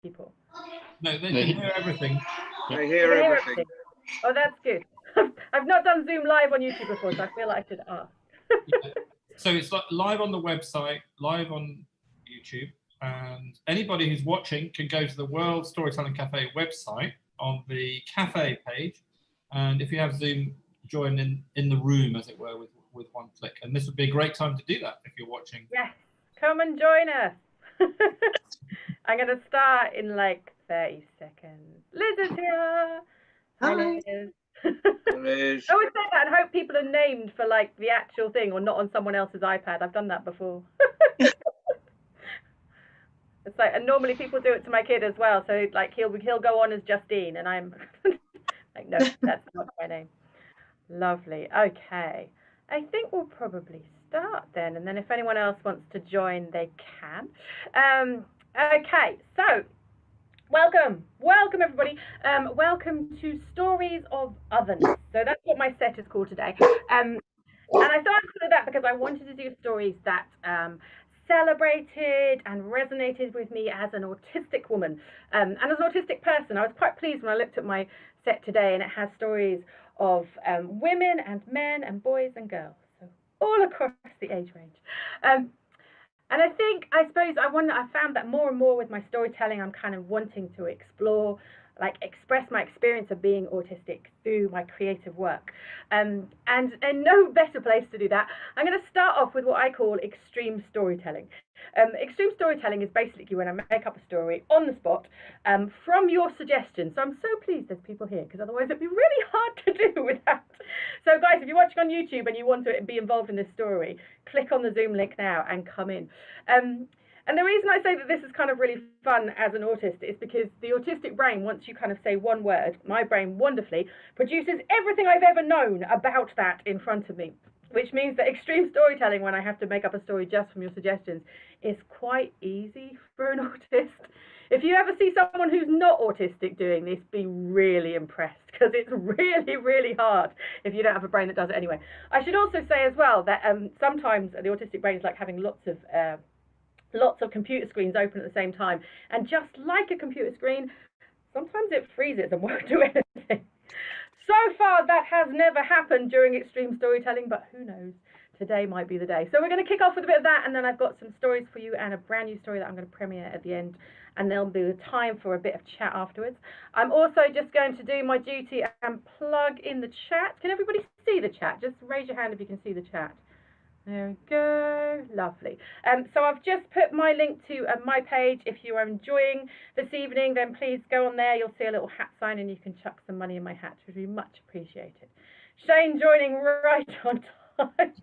people? No, they can hear everything. They hear everything. Oh, that's good. I've not done Zoom live on YouTube before, so I feel like I should ask. Yeah. So it's like live on the website, live on YouTube, and anybody who's watching can go to the World Storytelling Cafe website on the cafe page, and if you have Zoom, join in the room, as it were, with one click. And this would be a great time to do that if you're watching. Yes, come and join us. I'm going to start in like 30 seconds. Liz is here. Hi, Liz. Liz. I always say that and hope people are named for like the actual thing or not on someone else's iPad. I've done that before. It's like, and normally people do it to my kid as well. So like he'll go on as Justine, and I'm like, no, that's not my name. Lovely. Okay. I think we'll probably start then, and then if anyone else wants to join, they can. Okay, so welcome everybody. Welcome to Stories of Otherness. So that's what my set is called today. And I thought I'd do that because I wanted to do stories that celebrated and resonated with me as an autistic woman and as an autistic person. I was quite pleased when I looked at my set today, and it has stories of women and men and boys and girls, so all across the age range. And I suppose I found that more and more with my storytelling, I'm kind of wanting to express my experience of being autistic through my creative work. And no better place to do that. I'm going to start off with what I call extreme storytelling. Extreme storytelling is basically when I make up a story on the spot from your suggestions. So I'm so pleased there's people here, because otherwise it'd be really hard to do without. So guys, if you're watching on YouTube and you want to be involved in this story, click on the Zoom link now and come in. And the reason I say that this is kind of really fun as an autist is because the autistic brain, once you kind of say one word, my brain wonderfully produces everything I've ever known about that in front of me, which means that extreme storytelling, when I have to make up a story just from your suggestions, is quite easy for an autist. If you ever see someone who's not autistic doing this, be really impressed, because it's really, really hard if you don't have a brain that does it anyway. I should also say as well that sometimes the autistic brain is like having lots of computer screens open at the same time, and just like a computer screen, sometimes it freezes and won't do anything. So far that has never happened during extreme storytelling, but who knows, today might be the day. So we're going to kick off with a bit of that, and then I've got some stories for you and a brand new story that I'm going to premiere at the end, and there'll be time for a bit of chat afterwards. I'm also just going to do my duty and plug in the chat. Can everybody see the chat? Just raise your hand if you can see the chat. There we go. Lovely. So I've just put my link to my page. If you are enjoying this evening, then please go on there. You'll see a little hat sign, and you can chuck some money in my hat, which would be much appreciated. Shane joining right on time.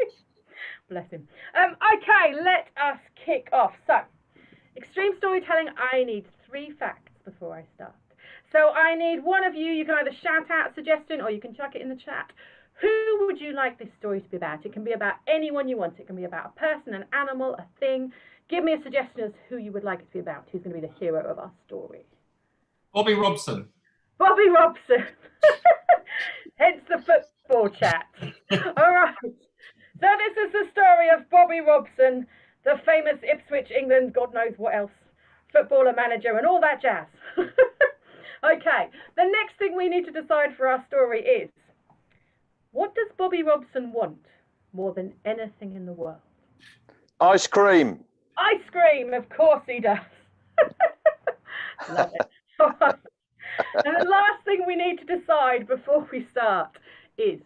Bless him. Okay, let us kick off. So, extreme storytelling, I need 3 facts before I start. So I need one of you. You can either shout out a suggestion or you can chuck it in the chat. Who would you like this story to be about? It can be about anyone you want. It can be about a person, an animal, a thing. Give me a suggestion as to who you would like it to be about. Who's going to be the hero of our story? Bobby Robson. Bobby Robson. Hence the football chat. All right. So this is the story of Bobby Robson, the famous Ipswich, England, God knows what else, footballer, manager, and all that jazz. Okay. The next thing we need to decide for our story is, what does Bobby Robson want more than anything in the world? Ice cream. Ice cream, of course he does. Love it. And the last thing we need to decide before we start is,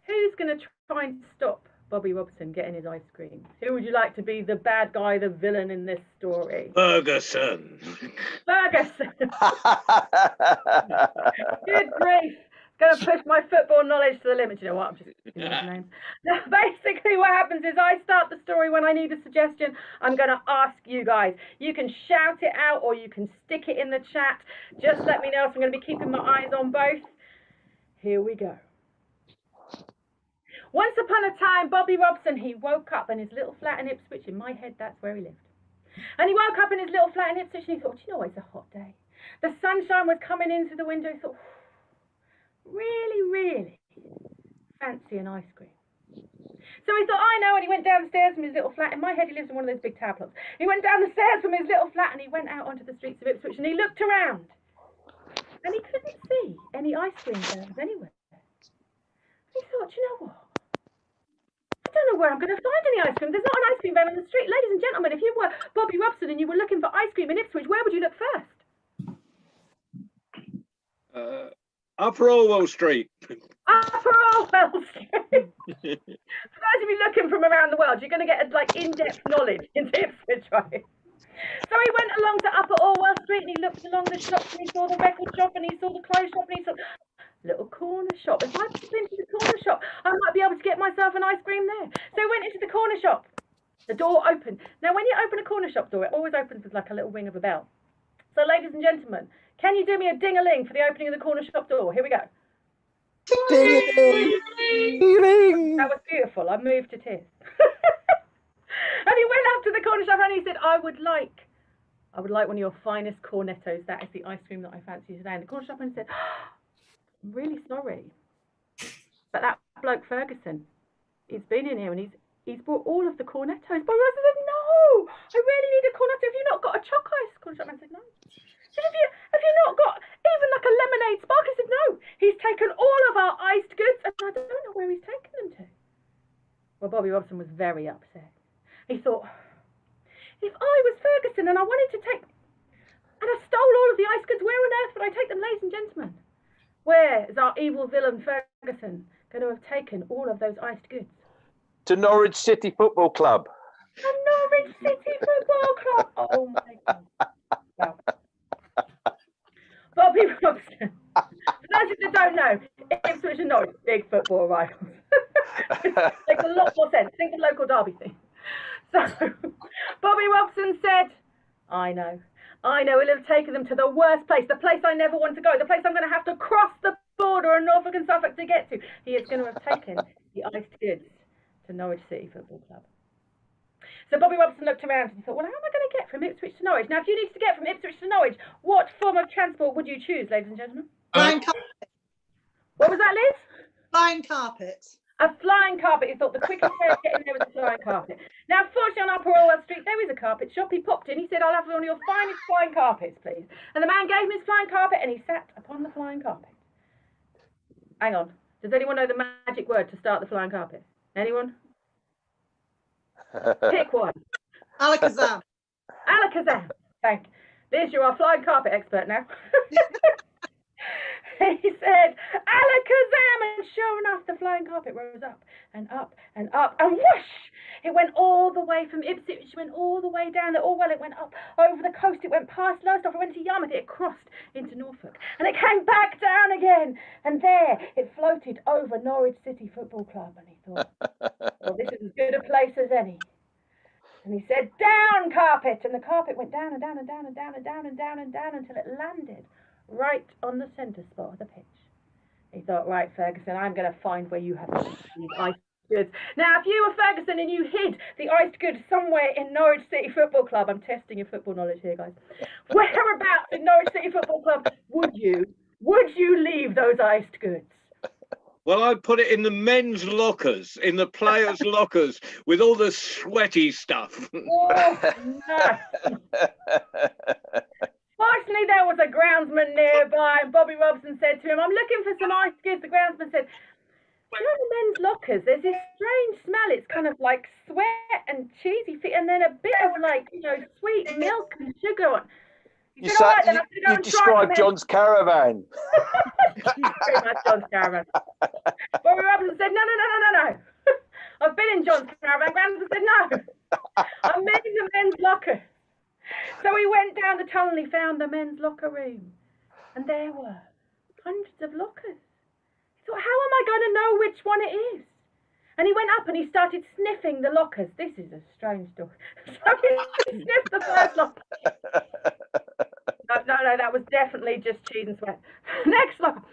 who's going to try and stop Bobby Robson getting his ice cream? Who would you like to be the bad guy, the villain in this story? Ferguson. Ferguson. Good grief. Going to push my football knowledge to the limit. You know what? I'm just giving those names. Now, basically, what happens is I start the story when I need a suggestion. I'm going to ask you guys. You can shout it out or you can stick it in the chat. Just let me know. So I'm going to be keeping my eyes on both. Here we go. Once upon a time, Bobby Robson, he woke up in his little flat in Ipswich. In my head, that's where he lived. And he woke up in his little flat in Ipswich and he thought, you know what, it's a hot day. The sunshine was coming in through the window. He thought, really, really fancy an ice cream. So So he thought, I know, and he went downstairs from his little flat. In my head, he lives in one of those big tower blocks. He went down the stairs from his little flat and he went out onto the streets of Ipswich and he looked around and he couldn't see any ice cream vans anywhere. He thought, you know what? I don't know where I'm going to find any ice cream. There's not an ice cream van on the street. Ladies and gentlemen, if you were Bobby Robson and you were looking for ice cream in Ipswich, where would you look first? Upper Orwell Street. Upper Orwell Street. For those of you looking from around the world, you're going to get like in-depth knowledge into Ipswich, right? So he went along to Upper Orwell Street and he looked along the shops and he saw the record shop and he saw the clothes shop and he saw little corner shop. If I put into the corner shop, I might be able to get myself an ice cream there. So he went into the corner shop. The door opened. Now, when you open a corner shop door, it always opens with like a little ring of a bell. So, ladies and gentlemen, can you do me a ding-a-ling for the opening of the corner shop door? Here we go. Ding-a-ling. That was beautiful. I moved to tears. And he went up to the corner shop and he said, I would like one of your finest cornettos. That is the ice cream that I fancy today. And the corner shop owner said, I'm really sorry, but that bloke Ferguson, he's been in here and he's brought all of the cornettos. But I said, no, I really need a cornetto. Have you not got a choc ice? Corner shop man said, no. I said, have you not got even like a lemonade spark? I said, no. He's taken all of our iced goods and I don't know where he's taken them to. Well, Bobby Robson was very upset. He thought, if I was Ferguson and I wanted to take, and I stole all of the ice goods, where on earth would I take them, ladies and gentlemen? Where is our evil villain Ferguson going to have taken all of those iced goods? To Norwich City Football Club. To Norwich City Football Club. Oh my God. Well, Bobby Robson. For those of you that don't know, Ipswich and Norwich, big football rivals. Makes a lot more sense. Think of the local derby thing. So, Bobby Robson said, I know, he'll have taken them to the worst place, the place I never want to go, the place I'm going to have to cross the border in Norfolk and Suffolk to get to. He is going to have taken the iced goods to Norwich City Football Club. So Bobby Robson looked around and he thought, well, how am I going to get from Ipswich to Norwich? Now, if you need to get from Ipswich to Norwich, what form of transport would you choose, ladies and gentlemen? Flying carpet. What was that, Liz? Flying carpet. A flying carpet. He thought the quickest way of getting there was a flying carpet. Now, fortunately, on Upper Orwell Street, there is a carpet shop. He popped in. He said, I'll have one of your finest flying carpets, please. And the man gave him his flying carpet, and he sat upon the flying carpet. Hang on. Does anyone know the magic word to start the flying carpet? Anyone? Pick one. Alakazam. Alakazam. Thank you. Liz, you're our flying carpet expert now. He said, Alakazam, and sure enough, the flying carpet rose up and up and up, and whoosh! It went all the way from Ipswich, it went all the way down the Orwell, it went up over the coast, it went past Lowestoft, it went to Yarmouth, it crossed into Norfolk, and it came back down again, and there it floated over Norwich City Football Club, and he thought, well, this is as good a place as any. And he said, down, carpet, and the carpet went down and down and down and down and down and down and down until it landed right on the centre spot of the pitch. He thought, right, Ferguson, I'm going to find where you have these iced goods. Now, if you were Ferguson and you hid the iced goods somewhere in Norwich City Football Club, I'm testing your football knowledge here, guys. Whereabouts in Norwich City Football Club would you leave those iced goods? Well, I'd put it in the men's lockers, in the players' lockers, with all the sweaty stuff. Oh, no. Fortunately, there was a groundsman nearby, and Bobby Robson said to him, I'm looking for some iced goods. The groundsman said, you know the men's lockers, there's this strange smell. It's kind of like sweat and cheesy feet, and then a bit of like, sweet milk and sugar on. You described John's caravan. Pretty much John's caravan. Bobby Robson said, no. I've been in John's caravan. Groundsman said, no. I'm in the men's locker. So he went down the tunnel and he found the men's locker room. And there were hundreds of lockers. He thought, how am I going to know which one it is? And he went up and he started sniffing the lockers. This is a strange story. So he sniffed the first locker. No, that was definitely just cheese and sweat. Next locker.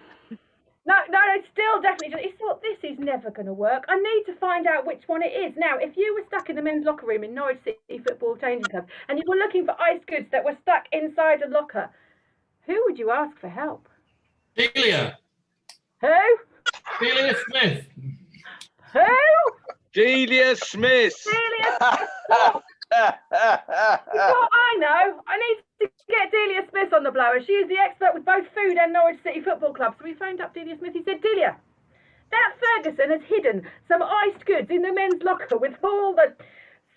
No, it's still definitely just, he thought, this is never going to work. I need to find out which one it is. Now, if you were stuck in the men's locker room in Norwich City Football Changing Club and you were looking for iced goods that were stuck inside a locker, who would you ask for help? Delia. Who? Delia Smith. Who? Delia Smith. Delia Smith. What I know, I need to get Delia Smith on the blower. She is the expert with both food and Norwich City Football Club. So we phoned up Delia Smith. He said, Delia, that Ferguson has hidden some iced goods in the men's locker with all the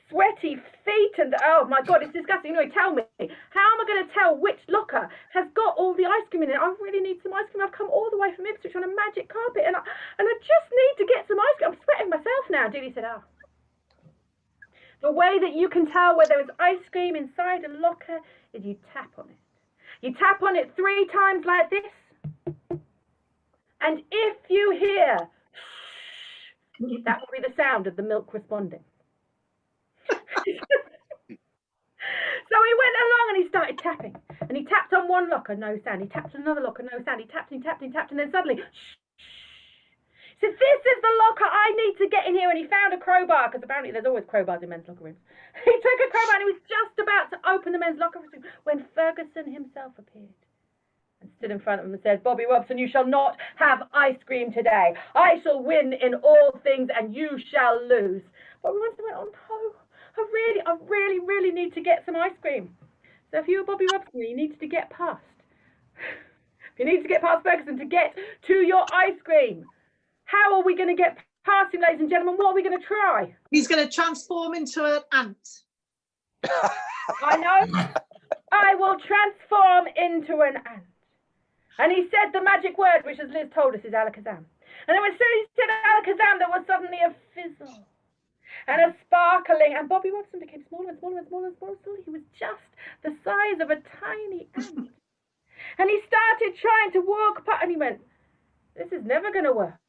sweaty feet and oh my God, it's disgusting. Anyway, tell me, how am I going to tell which locker has got all the ice cream in it? I really need some ice cream. I've come all the way from Ipswich on a magic carpet and I just need to get some ice cream. I'm sweating myself now. Delia said, oh. The way that you can tell where there is ice cream inside a locker is you tap on it. You tap on it 3 times like this. And if you hear, that will be the sound of the milk responding. So he went along and he started tapping. And he tapped on one locker, no sound. He tapped on another locker, no sound. He tapped and he tapped and he tapped, and then suddenly, he said, this is the locker, I need to get in here. And he found a crowbar, because apparently there's always crowbars in men's locker rooms. He took a crowbar and he was just about to open the men's locker room when Ferguson himself appeared and stood in front of him and said, Bobby Robson, you shall not have ice cream today. I shall win in all things and you shall lose. Bobby Robson went, oh no. I really need to get some ice cream. So if you were Bobby Robson, you needed to get past. You need to get past Ferguson to get to your ice cream. How are we going to get past him, ladies and gentlemen? What are we going to try? He's going to transform into an ant. I know. I will transform into an ant. And he said the magic word, which as Liz told us is alakazam. And then as soon as he said alakazam, there was suddenly a fizzle. And a sparkling, and Bobby Robson became smaller and smaller and smaller and smaller until he was just the size of a tiny ant. And he started trying to walk, and he went, this is never going to work.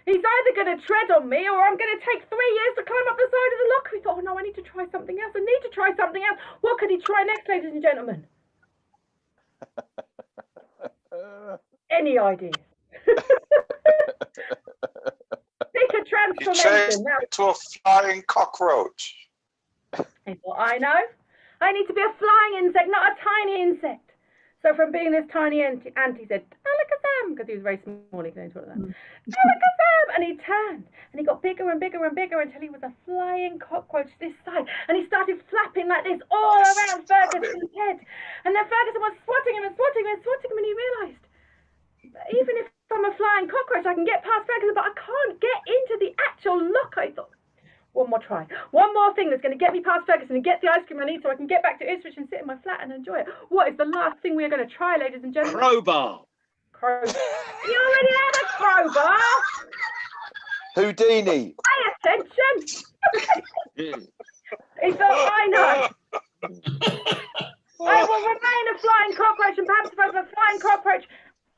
He's either going to tread on me or I'm going to take 3 years to climb up the side of the locker. He thought, oh no, I need to try something else. I need to try something else. What could he try next, ladies and gentlemen? Any ideas? A transformation. Now, to a flying cockroach. He thought, I know. I need to be a flying insect, not a tiny insect. So from being this tiny ant, he said, alakazam, because he was very small, he couldn't talk like that. Alakazam! And he turned, and he got bigger and bigger and bigger until he was a flying cockroach this side. And he started flapping like this all around Ferguson's head. And then Ferguson was swatting him and swatting him and swatting him, and he realised, even if I'm a flying cockroach, I can get past Ferguson, but I can't get into the actual locker. I thought, one more try. One more thing that's going to get me past Ferguson and get the ice cream I need so I can get back to Ipswich and sit in my flat and enjoy it. What is the last thing we are going to try, ladies and gentlemen? Crowbar. Crowbar. You already had a crowbar. Houdini. Pay attention. He thought, I know. I will remain a flying cockroach, and perhaps if I was a flying cockroach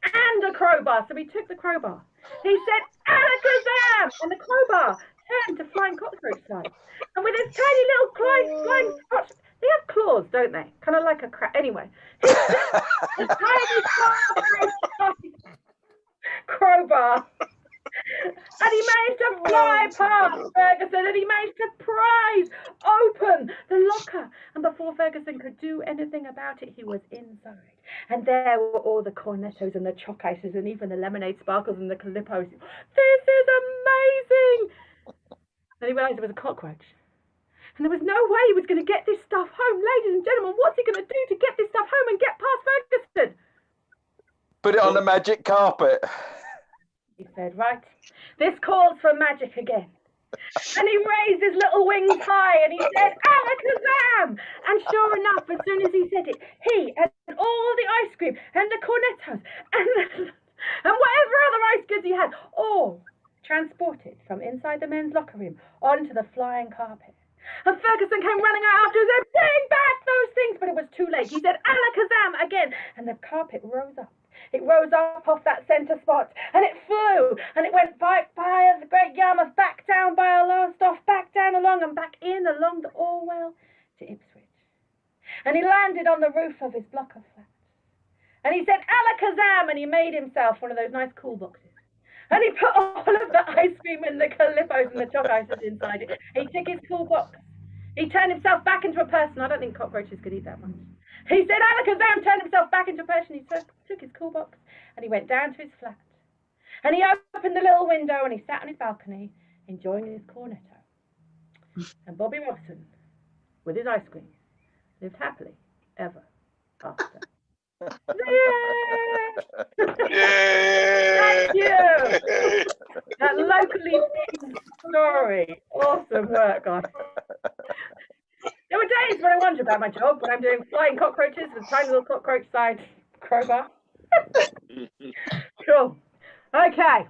and a crowbar. So he took the crowbar. He said, alakazam! And the crowbar turned to flying cockroach side. And with his tiny little flying cockroach, they have claws, don't they? Kind of like a crab. Anyway, his tiny crowbar. And he managed to fly past Ferguson, and he managed to prise open the locker. And before Ferguson could do anything about it, he was inside. And there were all the cornettos and the choc ices and even the lemonade sparkles and the Calippos. This is amazing! And he realised it was a cockroach. And there was no way he was going to get this stuff home. Ladies and gentlemen, what's he going to do to get this stuff home and get past Ferguson? Put it on the magic carpet. He said, right, this calls for magic again. And he raised his little wings high and he said, alakazam! And sure enough, as soon as he said it, he and all the ice cream and the cornettos and whatever other ice goods he had, all transported from inside the men's locker room onto the flying carpet. And Ferguson came running out after and said, bring back those things! But it was too late. He said, alakazam again! And the carpet rose up. It rose up off that centre spot, and it flew, and it went by the Great Yarmouth, back down by Lowestoft, back down along, and back in along the Orwell to Ipswich. And he landed on the roof of his block of flats. And he said, alakazam, and he made himself one of those nice cool boxes. And he put all of the ice cream and the Calippos and the choc ices inside it. He took his cool box. He turned himself back into a person. I don't think cockroaches could eat that much. He said, alakazam, turned himself back into a person. He took his cool box and he went down to his flat. And he opened the little window and he sat on his balcony enjoying his cornetto. And Bobby Watson, with his ice cream, lived happily ever after. Yay! Thank you. That locally themed story. Awesome work, guys. There were days when I wondered about my job, when I'm doing flying cockroaches with tiny little cockroach-sized crowbar. Cool. Okay.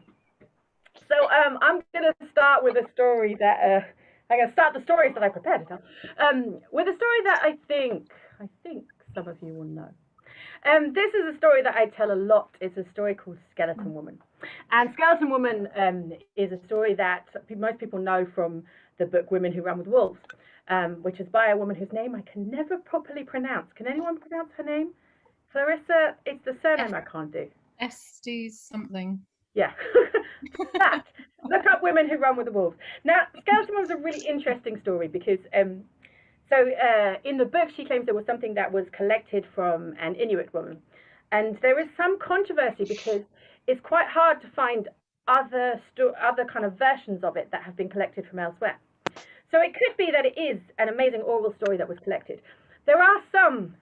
So I'm going to start with a story that I'm going to start the stories that I prepared to tell. With a story that I think some of you will know. This is a story that I tell a lot. It's a story called Skeleton Woman. And Skeleton Woman is a story that most people know from the book Women Who Run with Wolves, which is by a woman whose name I can never properly pronounce. Can anyone pronounce her name? Clarissa, it's the surname I can't do. Estes something. Yeah. That. Look up Women Who Run with the Wolves. Now, Skeleton Woman was a really interesting story because in the book, she claims there was something that was collected from an Inuit woman. And there is some controversy because it's quite hard to find other kind of versions of it that have been collected from elsewhere. So it could be that it is an amazing oral story that was collected. There are some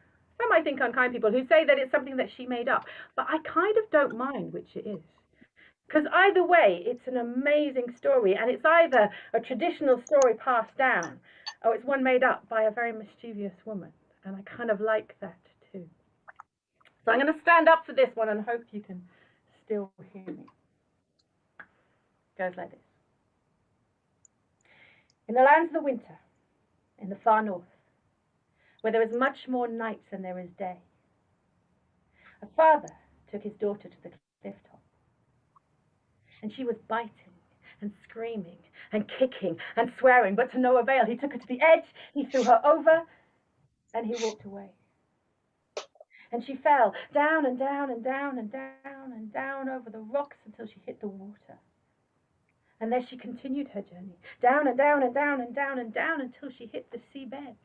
I think unkind people who say that it's something that she made up, but I kind of don't mind which it is. Because either way, it's an amazing story, and it's either a traditional story passed down, or it's one made up by a very mischievous woman, and I kind of like that too. So I'm going to stand up for this one and hope you can still hear me. It goes like this. In the lands of the winter, in the far north, where there is much more night than there is day, a father took his daughter to the cliff top. And she was biting and screaming and kicking and swearing, but to no avail. He took her to the edge, he threw her over, and he walked away. And she fell down and down and down and down and down over the rocks until she hit the water. And there she continued her journey, down and down and down and down and down until she hit the seabed.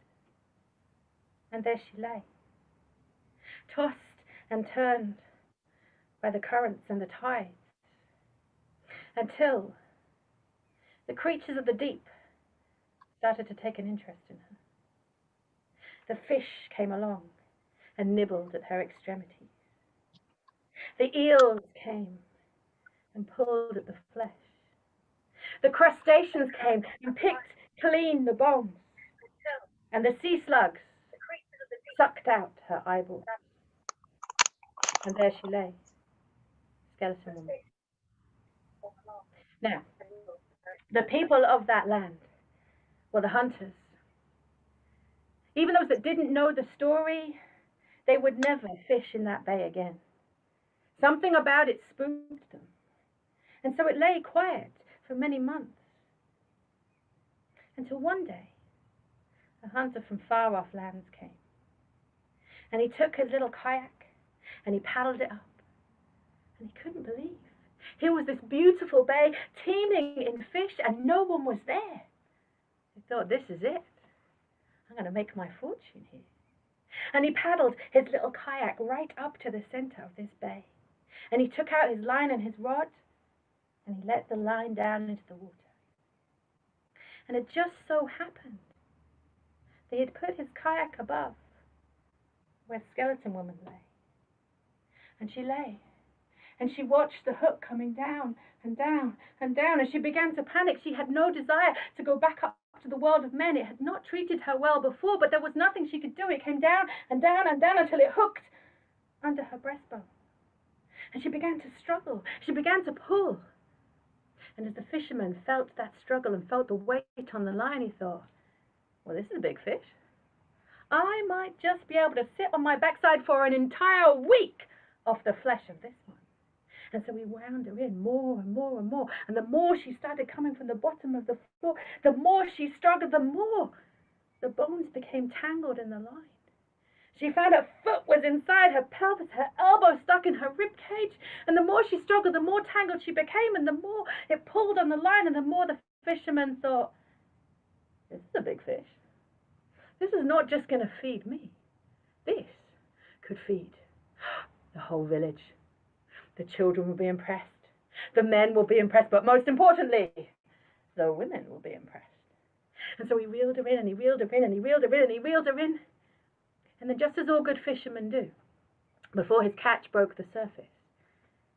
And there she lay, tossed and turned by the currents and the tides, until the creatures of the deep started to take an interest in her. The fish came along and nibbled at her extremities. The eels came and pulled at the flesh. The crustaceans came and picked clean the bones. And the sea slugs sucked out her eyeballs. And there she lay, Skeleton Woman. Now, the people of that land were the hunters. Even those that didn't know the story, they would never fish in that bay again. Something about it spooked them. And so it lay quiet for many months. Until one day, a hunter from far off lands came. And he took his little kayak and he paddled it up. And he couldn't believe. Here was this beautiful bay teeming in fish and no one was there. He thought, this is it. I'm going to make my fortune here. And he paddled his little kayak right up to the center of this bay. And he took out his line and his rod and he let the line down into the water. And it just so happened that he had put his kayak above where Skeleton Woman lay. And she lay. And she watched the hook coming down and down and down. And she began to panic. She had no desire to go back up to the world of men. It had not treated her well before, but there was nothing she could do. It came down and down and down until it hooked under her breastbone. And she began to struggle. She began to pull. And as the fisherman felt that struggle and felt the weight on the line, he thought, well, this is a big fish. I might just be able to sit on my backside for an entire week off the flesh of this one. And so he wound her in more and more and more. And the more she started coming from the bottom of the floor, the more she struggled, the more the bones became tangled in the line. She found her foot was inside her pelvis, her elbow stuck in her rib cage. And the more she struggled, the more tangled she became, and the more it pulled on the line, and the more the fisherman thought, this is a big fish. This is not just going to feed me. This could feed the whole village. The children will be impressed. The men will be impressed. But most importantly, the women will be impressed. And so he reeled her in, and he reeled her in, and he reeled her in, and he reeled her in. And then, just as all good fishermen do, before his catch broke the surface,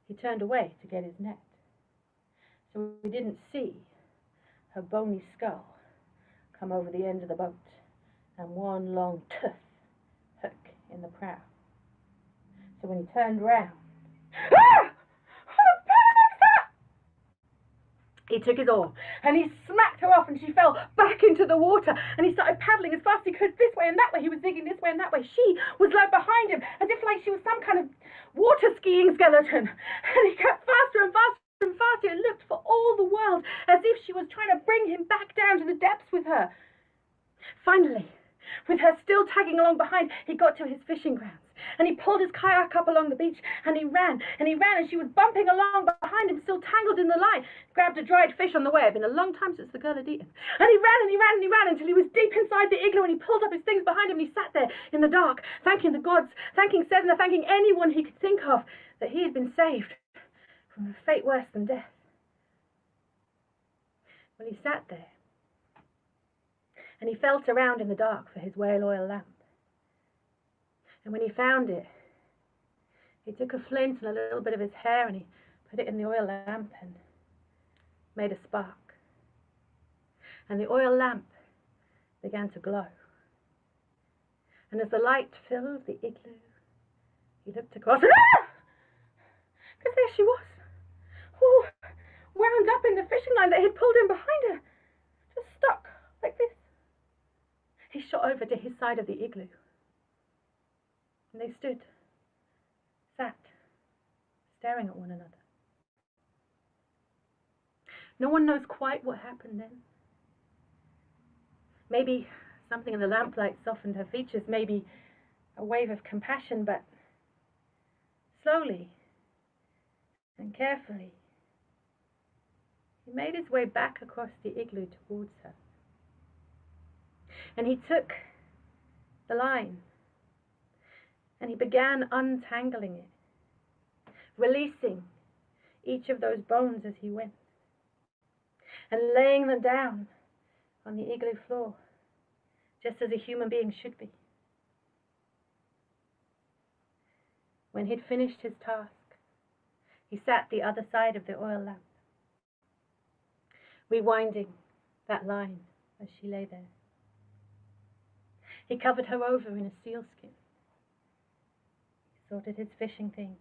he turned away to get his net. So we didn't see her bony skull come over the end of the boat and one long tooth hook in the prow. So when he turned round, ah! He took his oar and he smacked her off, and she fell back into the water, and he started paddling as fast as he could this way and that way. He was digging this way and that way. She was like behind him, as if like she was some kind of water skiing skeleton, and he kept faster and faster and faster. It looked for all the world as if she was trying to bring him back down to the depths with her. Finally, with her still tagging along behind, he got to his fishing grounds, and he pulled his kayak up along the beach, and he ran, and she was bumping along behind him, still tangled in the line. Grabbed a dried fish on the way. It'd been a long time since the girl had eaten. And he ran, and he ran, and he ran until he was deep inside the igloo, and he pulled up his things behind him, and he sat there in the dark, thanking the gods, thanking Sedna, thanking anyone he could think of, that he had been saved from a fate worse than death. Well, he sat there, and he felt around in the dark for his whale oil lamp. And when he found it, he took a flint and a little bit of his hair, and he put it in the oil lamp and made a spark. And the oil lamp began to glow. And as the light filled the igloo, he looked across, and because there she was, all wound up in the fishing line that had pulled in behind her, just stuck like this. He shot over to his side of the igloo, and they sat, staring at one another. No one knows quite what happened then. Maybe something in the lamplight softened her features, maybe a wave of compassion, but slowly and carefully, he made his way back across the igloo towards her. And he took the line, and he began untangling it, releasing each of those bones as he went, and laying them down on the igloo floor, just as a human being should be. When he'd finished his task, he sat the other side of the oil lamp, rewinding that line as she lay there. He covered her over in a sealskin. He sorted his fishing things.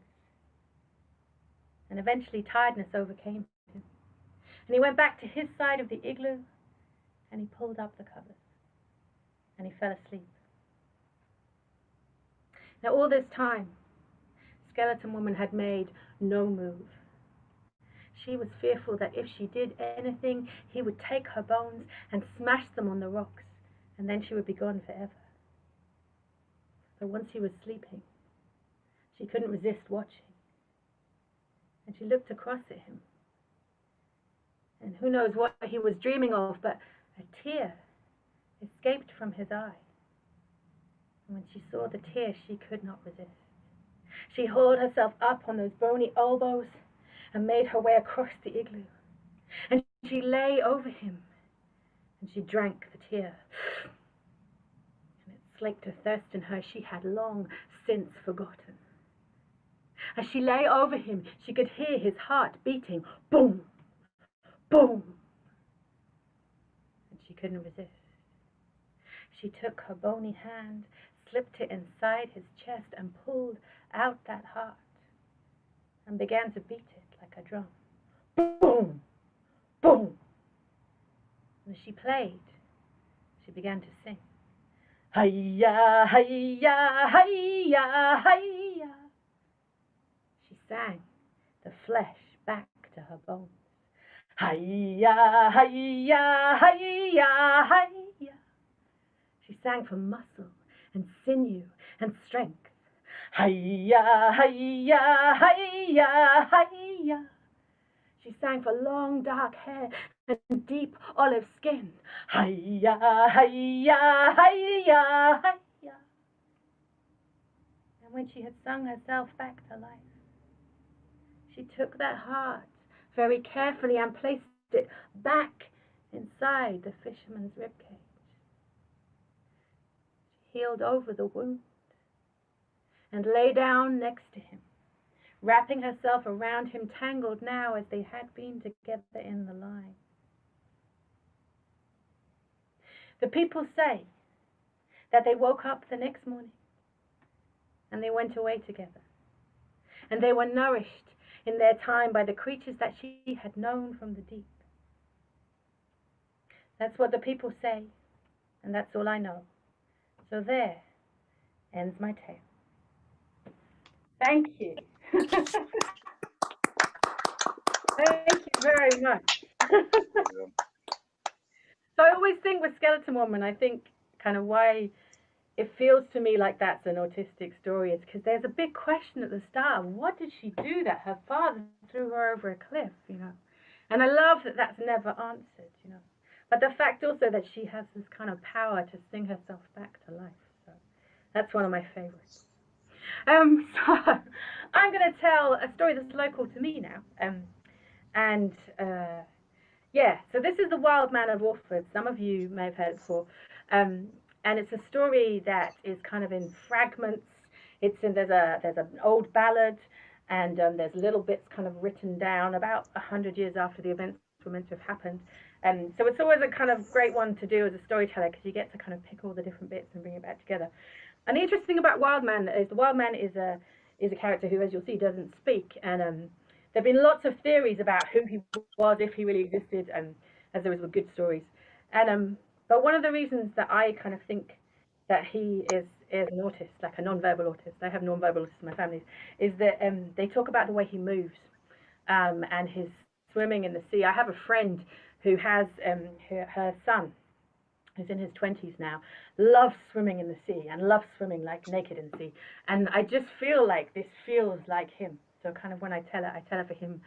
And eventually tiredness overcame him. And he went back to his side of the igloo, and he pulled up the covers. And he fell asleep. Now all this time, Skeleton Woman had made no move. She was fearful that if she did anything, he would take her bones and smash them on the rocks, and then she would be gone forever. But once he was sleeping, she couldn't resist watching. And she looked across at him. And who knows what he was dreaming of, but a tear escaped from his eye. And when she saw the tear, she could not resist. She hauled herself up on those bony elbows and made her way across the igloo. And she lay over him, and she drank the tear. And it slaked a thirst in her she had long since forgotten. As she lay over him, she could hear his heart beating, boom, boom. And she couldn't resist. She took her bony hand, slipped it inside his chest, and pulled out that heart, and began to beat it like a drum. Boom, boom. And as she played, she began to sing. Hi-ya, hi-ya, hi-ya, hi-ya. She sang the flesh back to her bones. Hi-ya, hi-ya, hi-ya, hi-ya. She sang for muscle and sinew and strength. Hi-ya, hi-ya, hi-ya, hi-ya. She sang for long dark hair and deep olive skin. Hi-ya, hi-ya, hi-ya, hi-ya. And when she had sung herself back to life, she took that heart very carefully and placed it back inside the fisherman's ribcage. She healed over the wound and lay down next to him, wrapping herself around him, tangled now as they had been together in the line. The people say that they woke up the next morning and they went away together, and they were nourished in their time by the creatures that she had known from the deep. That's what the people say, and that's all I know. So there ends my tale. Thank you. Thank you very much. So I always think with Skeleton Woman, I think kind of why it feels to me like that's an autistic story is because there's a big question at the start of what did she do that her father threw her over a cliff, you know? And I love that that's never answered, you know. But the fact also that she has this kind of power to sing herself back to life. So that's one of my favorites. So I'm going to tell a story that's local to me now. Yeah, so this is the Wild Man of Watford. Some of you may have heard it before. And it's a story that is kind of in fragments. There's an old ballad, and there's little bits kind of written down about 100 years after the events were meant to have happened. So it's always a kind of great one to do as a storyteller because you get to kind of pick all the different bits and bring it back together. And the interesting thing about Wild Man is the Wild Man is a character who, as you'll see, doesn't speak. And there have been lots of theories about who he was, if he really existed, as there is with good stories. But one of the reasons that I kind of think that he is an autist, like a non-verbal autist, I have non-verbal autists in my family, is that they talk about the way he moves and his swimming in the sea. I have a friend who has her son, who's in his 20s now, loves swimming in the sea and loves swimming like naked in the sea. And I just feel like this feels like him. So kind of when I tell it for him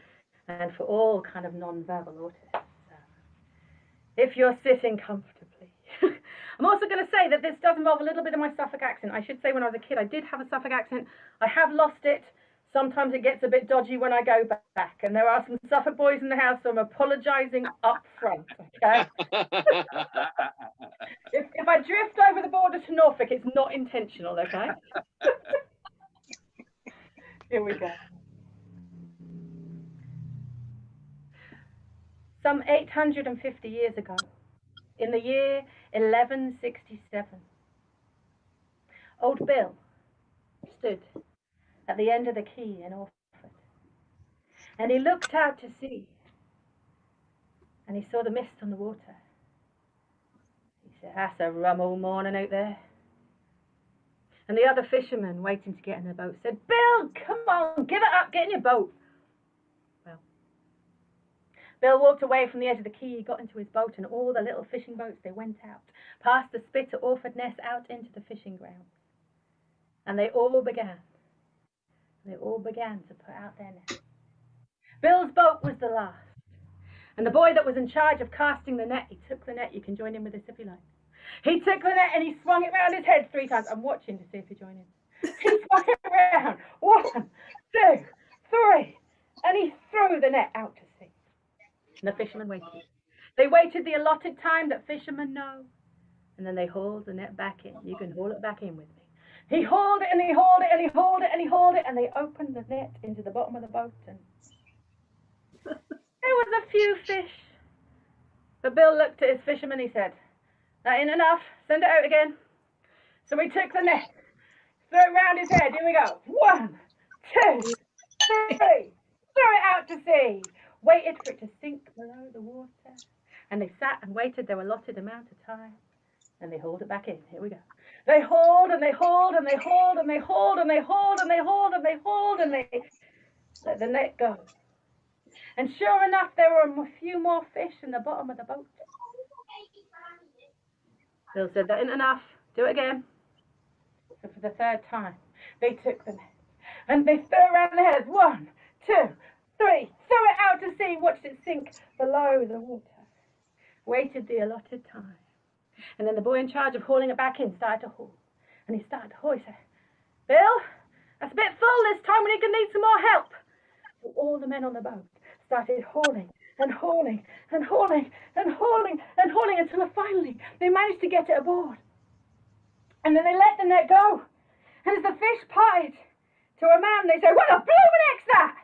and for all kind of non-verbal autists. If you're sitting comfortably. I'm also going to say that this does involve a little bit of my Suffolk accent. I should say when I was a kid I did have a Suffolk accent. I have lost it. Sometimes it gets a bit dodgy when I go back. And there are some Suffolk boys in the house, so I'm apologising up front, okay? if I drift over the border to Norfolk, it's not intentional, okay? Here we go. Some 850 years ago, in the year 1167, old Bill stood at the end of the quay in Watford, and he looked out to sea, and he saw the mist on the water. He said, "That's a rum old morning out there." And the other fishermen waiting to get in the boat said, "Bill, come on, give it up, get in your boat." Well, Bill walked away from the edge of the quay, he got into his boat, and all the little fishing boats, they went out, past the spit at Orford Ness, out into the fishing grounds. And they all began to put out their nets. Bill's boat was the last. And the boy that was in charge of casting the net, he took the net. You can join in with this if you like. He took the net and he swung it round his head 3 times. I'm watching to see if you join in. He swung it round. 1, 2, 3. And he threw the net out to sea. And the fishermen waited. They waited the allotted time that fishermen know. And then they hauled the net back in. You can haul it back in with me. He hauled it and he hauled it and he hauled it and he hauled it, and they opened the net into the bottom of the boat, and there was a few fish. But Bill looked at his fisherman, he said, "That ain't enough, send it out again." So he took the net, threw it round his head, here we go. 1, 2, 3, threw it out to sea, waited for it to sink below the water, and they sat and waited their allotted amount of time, and they hauled it back in, here we go. They hauled and they hauled and they hauled and they hauled and they hauled and they hauled and they hauled and they let the net go. And sure enough, there were a few more fish in the bottom of the boat. Bill said, "That ain't enough, do it again." So for the 3rd time, they took the net and they threw it around their heads. 1, 2, 3, threw it out to sea, watched it sink below the water, waited the allotted time. And then the boy in charge of hauling it back in started to haul. And he started to haul. He said, "Bill, that's a bit full this time. We're going to need some more help." So all the men on the boat started hauling and hauling and hauling and hauling and hauling until finally they managed to get it aboard. And then they let the net go. And as the fish parted to a man, they said, "What a blooming X that!"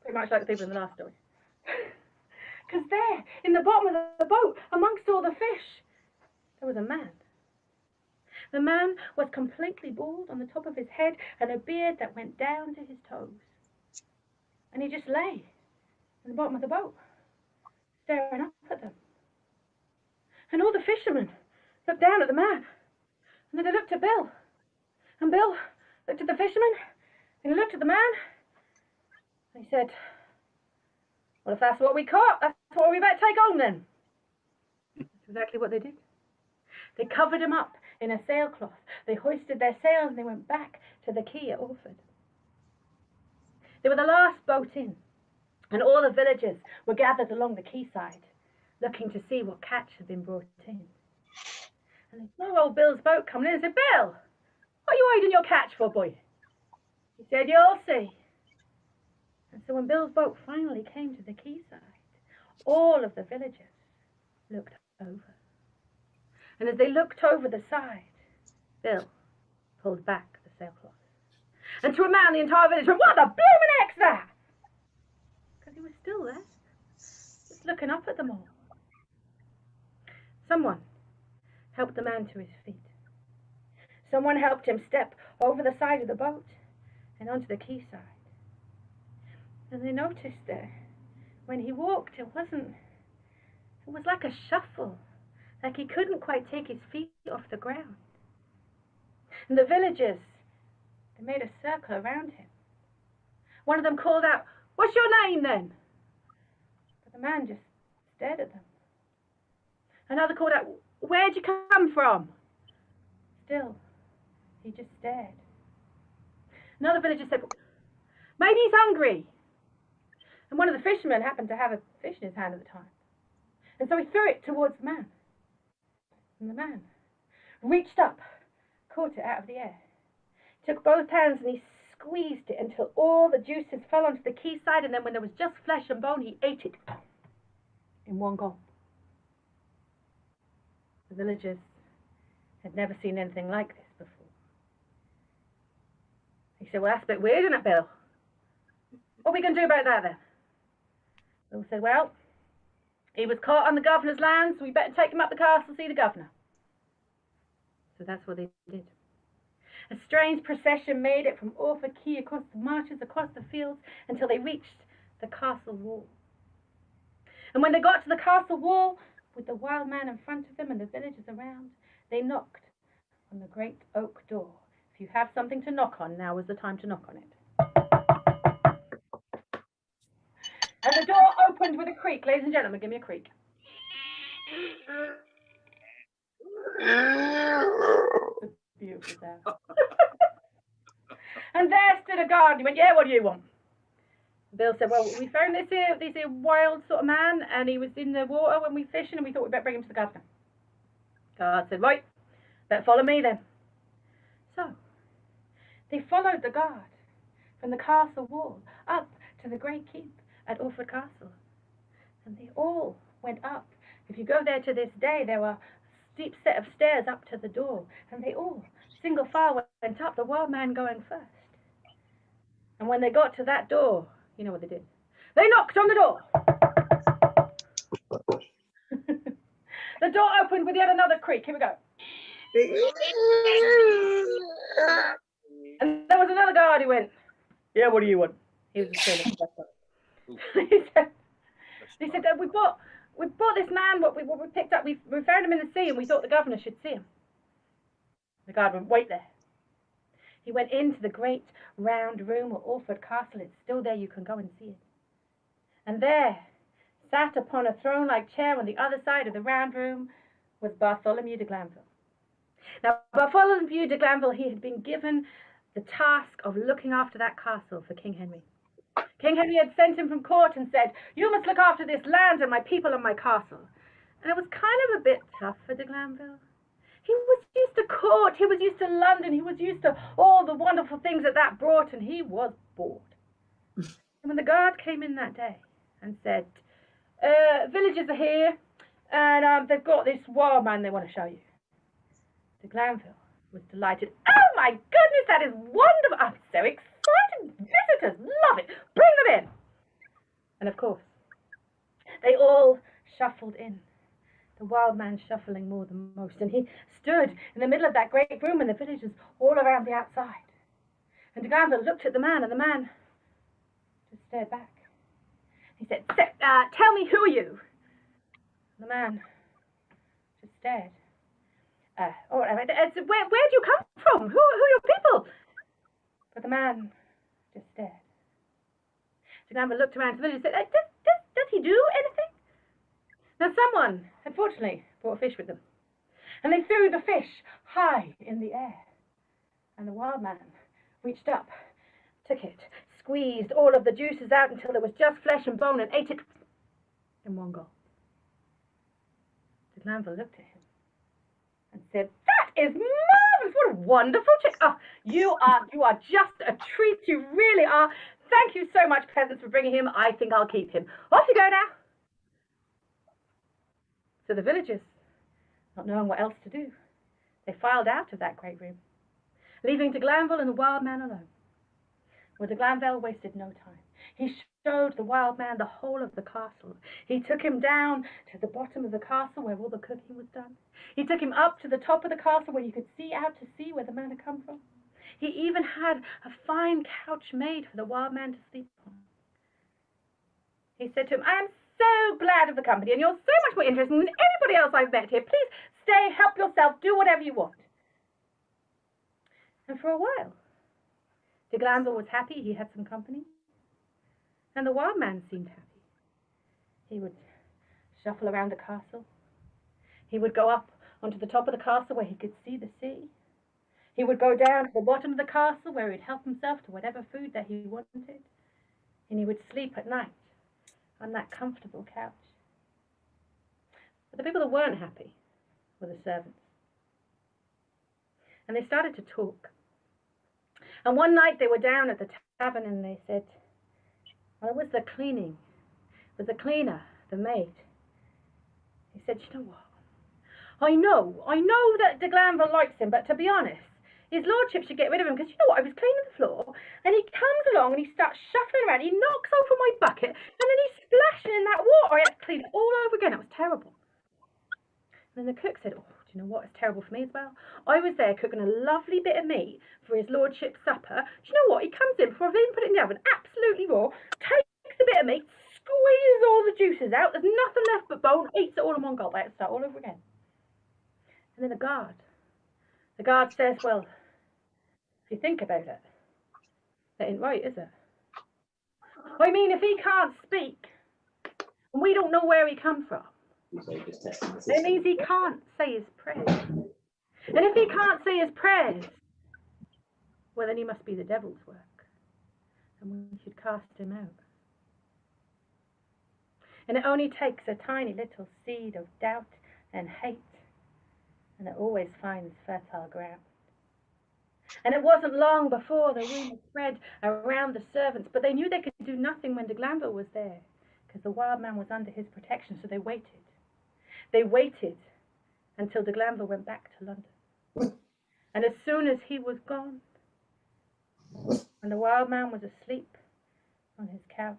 Pretty much like the people in the last story. Because there, in the bottom of the boat, amongst all the fish, there was a man. The man was completely bald on the top of his head and a beard that went down to his toes. And he just lay in the bottom of the boat, staring up at them. And all the fishermen looked down at the man. And then they looked at Bill. And Bill looked at the fisherman. And he looked at the man. And he said, "Well, if that's what we caught, that's what we better take home then." That's exactly what they did. They covered him up in a sailcloth. They hoisted their sails and they went back to the quay at Watford. They were the last boat in, and all the villagers were gathered along the quayside, looking to see what catch had been brought in. And they saw old Bill's boat coming in and said, "Bill, what are you hiding your catch for, boy?" He said, "You'll see." And so when Bill's boat finally came to the quayside, all of the villagers looked over. And as they looked over the side, Bill pulled back the sailcloth. And to a man, the entire village went, "What the blooming X that?" Because he was still there, just looking up at them all. Someone helped the man to his feet. Someone helped him step over the side of the boat and onto the quayside. And they noticed that when he walked, it was like a shuffle, like he couldn't quite take his feet off the ground. And the villagers, they made a circle around him. One of them called out, "What's your name then?" But the man just stared at them. Another called out, "Where'd you come from?" Still, he just stared. Another villager said, "Maybe he's hungry." And one of the fishermen happened to have a fish in his hand at the time. And so he threw it towards the man. And the man reached up, caught it out of the air, took both hands and he squeezed it until all the juices fell onto the quayside, and then when there was just flesh and bone, he ate it in one gulp. The villagers had never seen anything like this before. He said, "Well, that's a bit weird, isn't it, Bill? What are we going to do about that then?" Bill said, "Well, he was caught on the governor's land, so we better take him up the castle to see the governor." So that's what they did. A strange procession made it from Watford Quay across the marshes, across the fields, until they reached the castle wall. And when they got to the castle wall, with the wild man in front of them and the villagers around, they knocked on the great oak door. If you have something to knock on, now is the time to knock on it. And the door opened with a creak. Ladies and gentlemen, give me a creak. It's a beautiful sound. And there stood a guard. He went, "Yeah, what do you want?" Bill said, "Well, we found this here wild sort of man, and he was in the water when we fishing, and we thought we'd better bring him to the governor." Guard said, "Right, better follow me then." So they followed the guard from the castle wall up to the great keep at Watford Castle. And they all went up. If you go there to this day, there are a steep set of stairs up to the door. And they all, single file, went up, the wild man going first. And when they got to that door, you know what they did? They knocked on the door. The door opened with yet another creak. Here we go. And there was another guard who went, "Yeah, what do you want?" He was a sailor. He said, we bought this man, what we picked up, we found him in the sea and we thought the governor should see him." The guard went, "Wait there." He went into the great round room at Watford Castle. It's still there, you can go and see it. And there, sat upon a throne-like chair on the other side of the round room, was Bartholomew de Glanville. Now, Bartholomew de Glanville, he had been given the task of looking after that castle for King Henry. King Henry had sent him from court and said, "You must look after this land and my people and my castle." And it was kind of a bit tough for de Glanville. He was used to court, he was used to London, he was used to all the wonderful things that brought, and he was bored. And when the guard came in that day and said, Villagers are here, and they've got this wild man they want to show you. De Glanville was delighted. Oh my goodness, that is wonderful! I'm so excited. Visitors love it. Bring them in. And of course, they all shuffled in. The wild man shuffling more than most, and he stood in the middle of that great room, and the villagers all around the outside. And de Glanville looked at the man, and the man just stared back. He said, "Tell me, who are you?" And the man just stared. All right, where do you come from? Who are your people? But the man just stared. De Glanville looked around the village and said, does he do anything? Now someone had fortunately brought a fish with them, and they threw the fish high in the air. And the wild man reached up, took it, squeezed all of the juices out until there was just flesh and bone, and ate it in one go. De Glanville looked at him and said, "That is marvelous! What a wonderful chick! Oh, you are just a treat. You really are. Thank you so much, peasants, for bringing him. I think I'll keep him. Off you go now." So the villagers, not knowing what else to do, they filed out of that great room, leaving de Glanville and the wild man alone. Well, de Glanville wasted no time. He showed the wild man the whole of the castle. He took him down to the bottom of the castle where all the cooking was done. He took him up to the top of the castle where you could see out to sea where the man had come from. He even had a fine couch made for the wild man to sleep on. He said to him, "I am so glad of the company, and you're so much more interesting than anybody else I've met here. Please stay, help yourself, do whatever you want." And for a while, de Glanville was happy he had some company, and the wild man seemed happy. He would shuffle around the castle. He would go up onto the top of the castle where he could see the sea. He would go down to the bottom of the castle where he'd help himself to whatever food that he wanted. And he would sleep at night on that comfortable couch. But the people that weren't happy were the servants. And they started to talk. And one night they were down at the tavern and they said, well, it was the cleaning. It was the cleaner, the maid. He said, "You know what? I know that de Glanville likes him, but to be honest, his lordship should get rid of him, because you know what, I was cleaning the floor, and he comes along and he starts shuffling around, he knocks over my bucket, and then he's splashing in that water. I had to clean it all over again. It was terrible." And then the cook said, "Oh, do you know what? It's terrible for me as well. I was there cooking a lovely bit of meat for his lordship's supper. Do you know what? He comes in before I've even put it in the oven, absolutely raw, takes a bit of meat, squeezes all the juices out, there's nothing left but bone, eats it all in one gulp. I had to start all over again." And then the guard says, "Well, if you think about it, that ain't right, is it? I mean, if he can't speak, and we don't know where he come from, it means he can't say his prayers. And if he can't say his prayers, well, then he must be the devil's work, and we should cast him out. And it only takes a tiny little seed of doubt and hate, and it always finds fertile ground." And it wasn't long before the rumour spread around the servants, but they knew they could do nothing when de Glanville was there, because the wild man was under his protection, so they waited. They waited until de Glanville went back to London. And as soon as he was gone, and the wild man was asleep on his couch,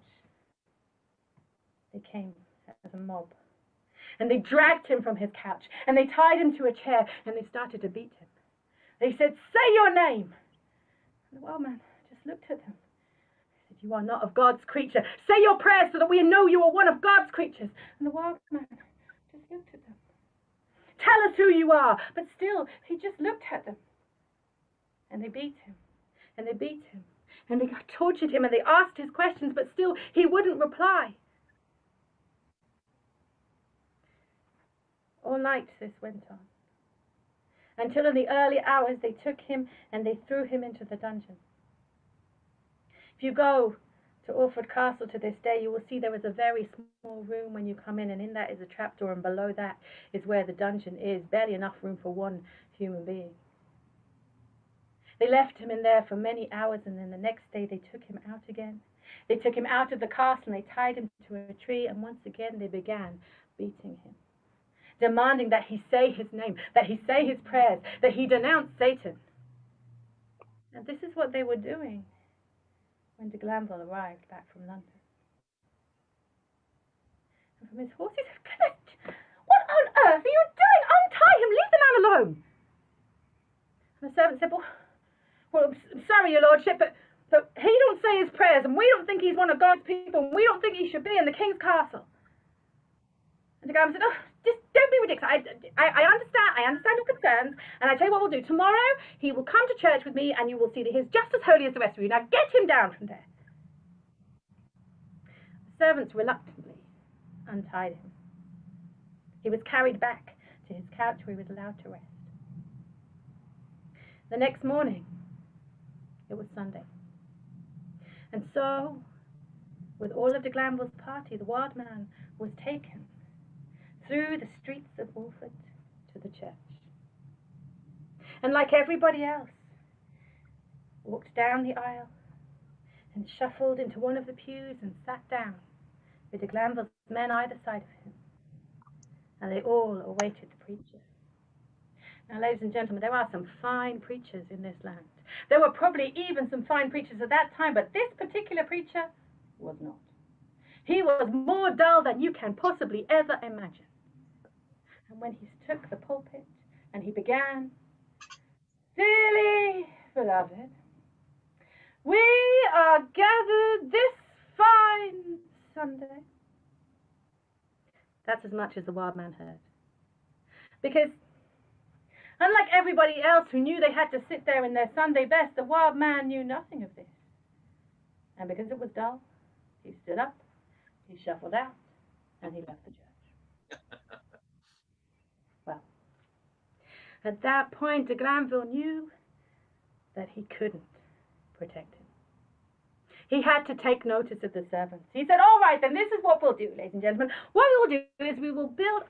they came as a mob. And they dragged him from his couch, and they tied him to a chair, and they started to beat him. They said, "Say your name." And the wild man just looked at them. He said, "You are not of God's creature. Say your prayers so that we know you are one of God's creatures." And the wild man just looked at them. "Tell us who you are." But still, he just looked at them. And they beat him, and they beat him, and they tortured him, and they asked his questions, but still he wouldn't reply. All night this went on, until in the early hours they took him and they threw him into the dungeon. If you go to Watford Castle to this day, you will see there is a very small room when you come in, and in that is a trapdoor, and below that is where the dungeon is, barely enough room for one human being. They left him in there for many hours, and then the next day they took him out again. They took him out of the castle and they tied him to a tree, and once again they began beating him, demanding that he say his name, that he say his prayers, that he denounce Satan. And this is what they were doing when de Glanville arrived back from London. And from his horse he said, "What on earth are you doing? Untie him! Leave the man alone!" And the servant said, well, I'm sorry, your lordship, but he don't say his prayers, and we don't think he's one of God's people, and we don't think he should be in the king's castle. And the guy said, "Oh, just don't be ridiculous. I understand your concerns, and I tell you what we'll do. Tomorrow he will come to church with me, and you will see that he's just as holy as the rest of you. Now get him down from there." The servants reluctantly untied him. He was carried back to his couch where he was allowed to rest. The next morning, it was Sunday. And so, with all of de Glanville's party, the wild man was taken through the streets of Watford to the church. And like everybody else, walked down the aisle and shuffled into one of the pews and sat down with de Glanville's men either side of him. And they all awaited the preacher. Now, ladies and gentlemen, there are some fine preachers in this land. There were probably even some fine preachers at that time, but this particular preacher was not. He was more dull than you can possibly ever imagine. And when he took the pulpit and he began, "Dearly beloved, we are gathered this fine Sunday." That's as much as the wild man heard. Because unlike everybody else who knew they had to sit there in their Sunday best, the wild man knew nothing of this. And because it was dull, he stood up, he shuffled out, and he left the church. Well, at that point, de Glanville knew that he couldn't protect him. He had to take notice of the servants. He said, "All right, then this is what we'll do, ladies and gentlemen. What we will do is we will build,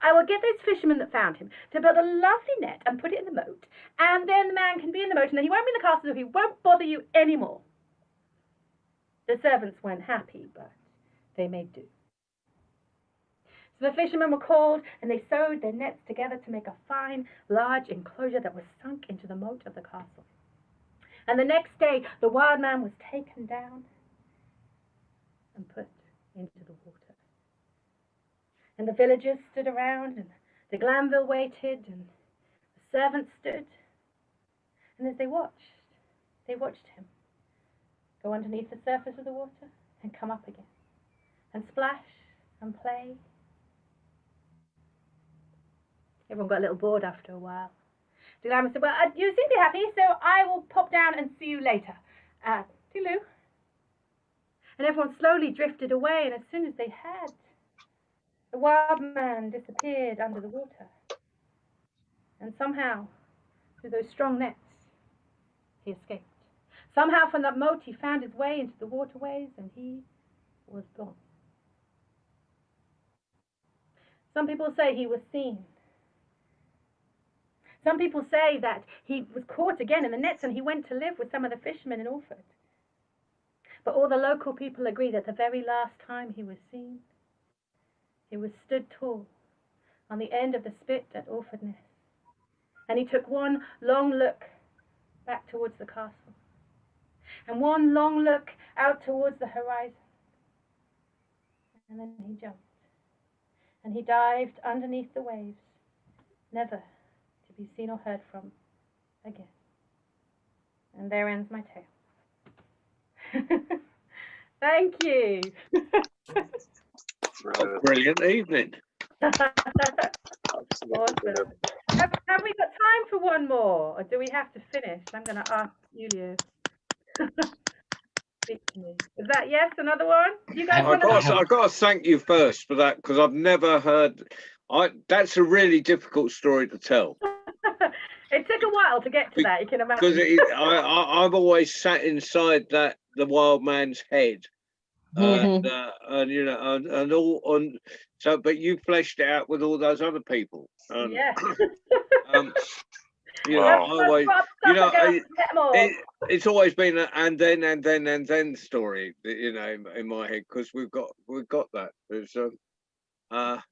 I will get those fishermen that found him to build a lovely net and put it in the moat, and then the man can be in the moat, and then he won't be in the castle, so he won't bother you anymore." The servants weren't happy, but they made do. So the fishermen were called, and they sewed their nets together to make a fine, large enclosure that was sunk into the moat of the castle. And the next day, the wild man was taken down and put into the water. And the villagers stood around, and de Glanville waited, and the servants stood. And as they watched him go underneath the surface of the water and come up again, and splash and play. Everyone got a little bored after a while. De Glanville said, "Well, you seem to be happy, so I will pop down and see you later. Toodaloo." And everyone slowly drifted away, and as soon as they had, the wild man disappeared under the water. And somehow, through those strong nets, he escaped. Somehow from that moat he found his way into the waterways, and he was gone. Some people say he was seen. Some people say that he was caught again in the nets and he went to live with some of the fishermen in Watford. But all the local people agree that the very last time he was seen, he was stood tall on the end of the spit at Watford Ness. And he took one long look back towards the castle, and one long look out towards the horizon. And then he jumped, and he dived underneath the waves, never to be seen or heard from again. And there ends my tale. Thank you. Brilliant evening. Awesome. Have we got time for one more, or do we have to finish? I'm going to ask Julio. Speak to me. Is that yes? Another one? You guys I've got to thank you first for that, because I've never heard. That's a really difficult story to tell. It took a while to get to that. You can imagine. Because I've always sat inside the wild man's head, and you know, and all, and so. But you fleshed it out with all those other people. Yeah. You know, Wow. always, you know, it's always been an and then story, you know, in my head, because we've got that. There's and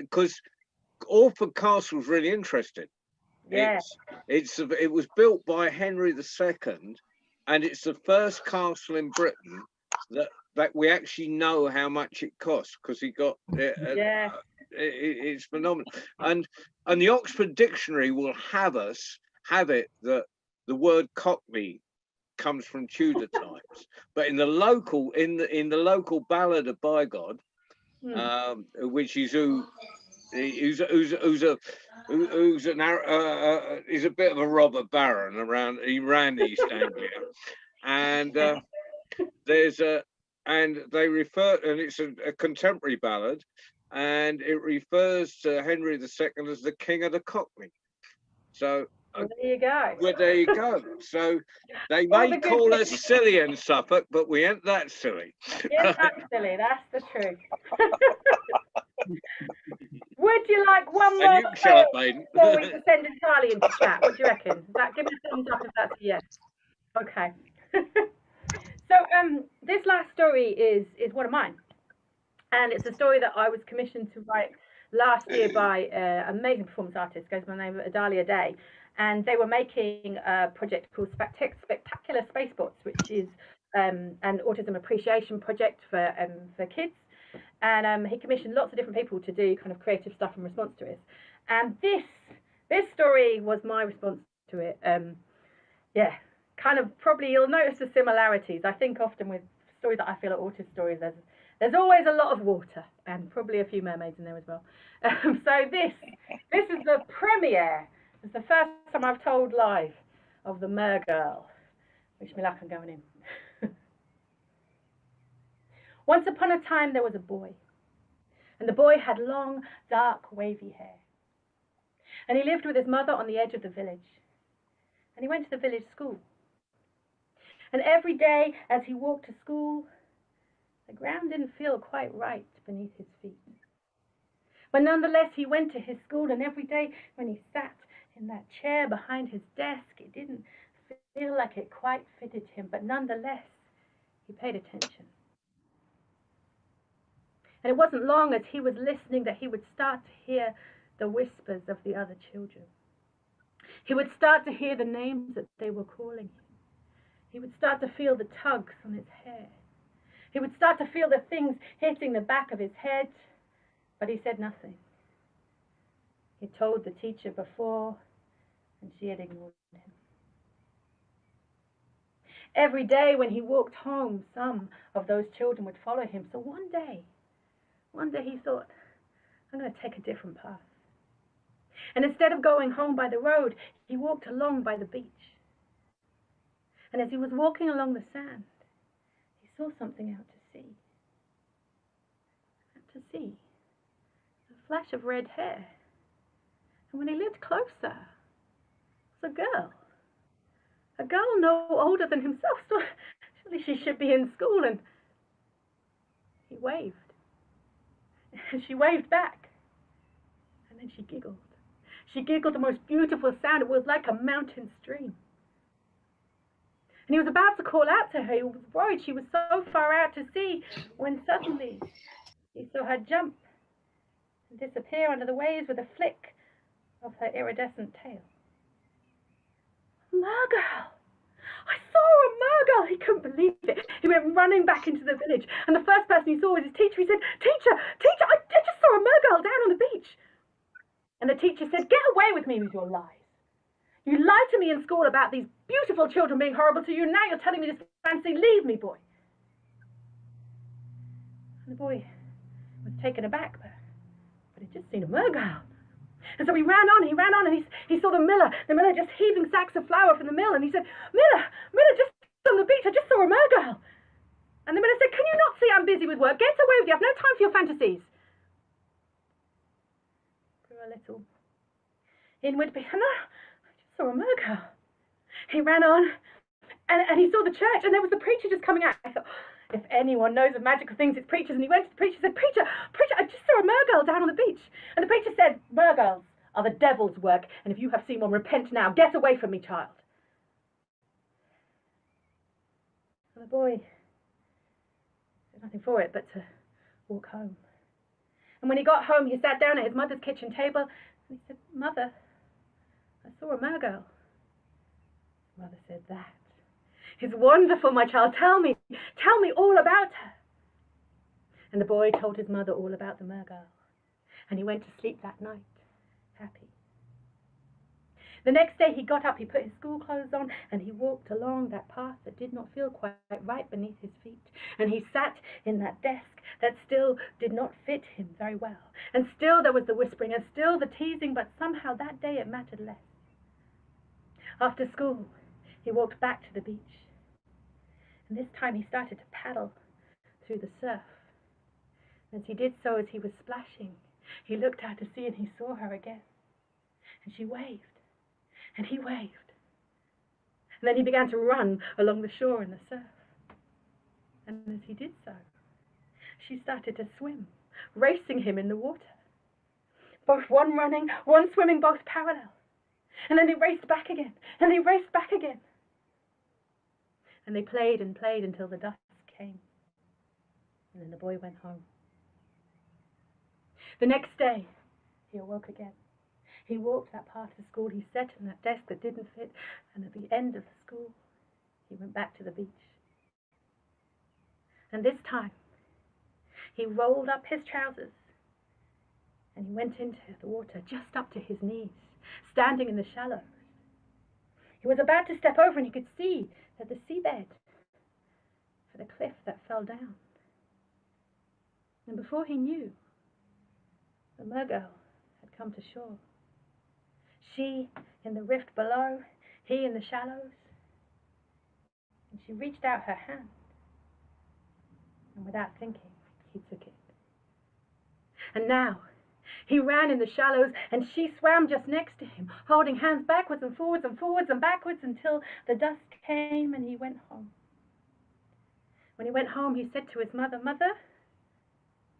because Orford Castle is really interesting. Yeah. It was built by Henry II, and it's the first castle in Britain that we actually know how much it cost, because he got it. It's phenomenal, and the Oxford Dictionary will have it that the word Cockney comes from Tudor times, but in the local ballad of By God, which is he's a bit of a robber baron he ran East Anglia, and they refer, and it's a contemporary ballad, and it refers to Henry II as the King of the Cockney. So well, there you go. Well, there you go. So they may call us silly in Suffolk, but we ain't that silly. Yes, that's silly. That's the truth. Would you like one more And you shut up, Maiden. before we descend entirely into chat? What do you reckon? Does that give me a thumbs up if that's a yes? Okay. So this last story is one of mine, and it's a story that I was commissioned to write last year by an amazing performance artist, goes by the name of Adalia Day, and they were making a project called Spectacular Spaceports, which is an autism appreciation project for kids. And he commissioned lots of different people to do kind of creative stuff in response to it. And this story was my response to it. Yeah, kind of probably you'll notice the similarities. I think often with stories that I feel are autist stories, there's always a lot of water and probably a few mermaids in there as well. So this is the premiere. It's the first time I've told live of the Mer Girl. Wish me luck on going in. Once upon a time there was a boy, and the boy had long, dark, wavy hair. And he lived with his mother on the edge of the village. And he went to the village school. And every day as he walked to school, the ground didn't feel quite right beneath his feet. But nonetheless, he went to his school, and every day when he sat in that chair behind his desk, it didn't feel like it quite fitted him, but nonetheless, he paid attention. And it wasn't long as he was listening that he would start to hear the whispers of the other children. He would start to hear the names that they were calling him. He would start to feel the tugs on his hair. He would start to feel the things hitting the back of his head, but he said nothing. He told the teacher before, and she had ignored him. Every day when he walked home, some of those children would follow him. So one day he thought, I'm going to take a different path. And instead of going home by the road, he walked along by the beach. And as he was walking along the sand, he saw something out to sea. Out to sea. A flash of red hair. And when he looked closer, it was a girl. A girl no older than himself. So surely she should be in school. And he waved. And she waved back. And then she giggled. She giggled the most beautiful sound. It was like a mountain stream. And he was about to call out to her. He was worried she was so far out to sea when suddenly he saw her jump and disappear under the waves with a flick of her iridescent tail. Mergirl! I saw a mergirl! He couldn't believe it. He went running back into the village, and the first person he saw was his teacher. He said, Teacher, I just saw a mergirl down on the beach. And the teacher said, Get away with me with your lies. You lied to me in school about these beautiful children being horrible to you, and now you're telling me this fancy. Leave me, boy. And the boy was taken aback, but he'd just seen a mergirl. And so he ran on, and he saw the miller just heaving sacks of flour from the mill, and he said, Miller, just on the beach, I just saw a mergirl. And the miller said, Can you not see I'm busy with work? Get away with you, I've no time for your fantasies. For a little inward peace, no, I just saw a mergirl. He ran on, and he saw the church, and there was the preacher just coming out. I thought, if anyone knows of magical things, it's preachers. And he went to the preacher and said, Preacher, I just saw a mergirl down on the beach. And the preacher said, Mergirls are the devil's work, and if you have seen one, repent now. Get away from me, child. And the boy did nothing for it but to walk home. And when he got home, he sat down at his mother's kitchen table, and he said, "Mother, I saw a mergirl." His mother said, "That is wonderful, my child. Tell me all about her." And the boy told his mother all about the mergirl, and he went to sleep that night, happy. The next day he got up, he put his school clothes on, and he walked along that path that did not feel quite right beneath his feet. And he sat in that desk that still did not fit him very well. And still there was the whispering, and still the teasing, but somehow that day it mattered less. After school, he walked back to the beach. And this time he started to paddle through the surf. As he did so, as he was splashing, he looked out to sea and he saw her again. And she waved. And he waved. And then he began to run along the shore in the surf. And as he did so, she started to swim, racing him in the water. Both one running, one swimming, both parallel. And then they raced back again, and they raced back again. And they played and played until the dusk came. And then the boy went home. The next day, he awoke again. He walked that part of the school, he sat in that desk that didn't fit, and at the end of the school, he went back to the beach. And this time, he rolled up his trousers, and he went into the water just up to his knees, standing in the shallows. He was about to step over, and he could see that the seabed for the cliff that fell down. And before he knew, the mergirl had come to shore. She in the rift below, he in the shallows. And she reached out her hand, and without thinking, he took it. And now, he ran in the shallows, and she swam just next to him, holding hands backwards and forwards and backwards until the dusk came and he went home. When he went home, he said to his mother, "Mother,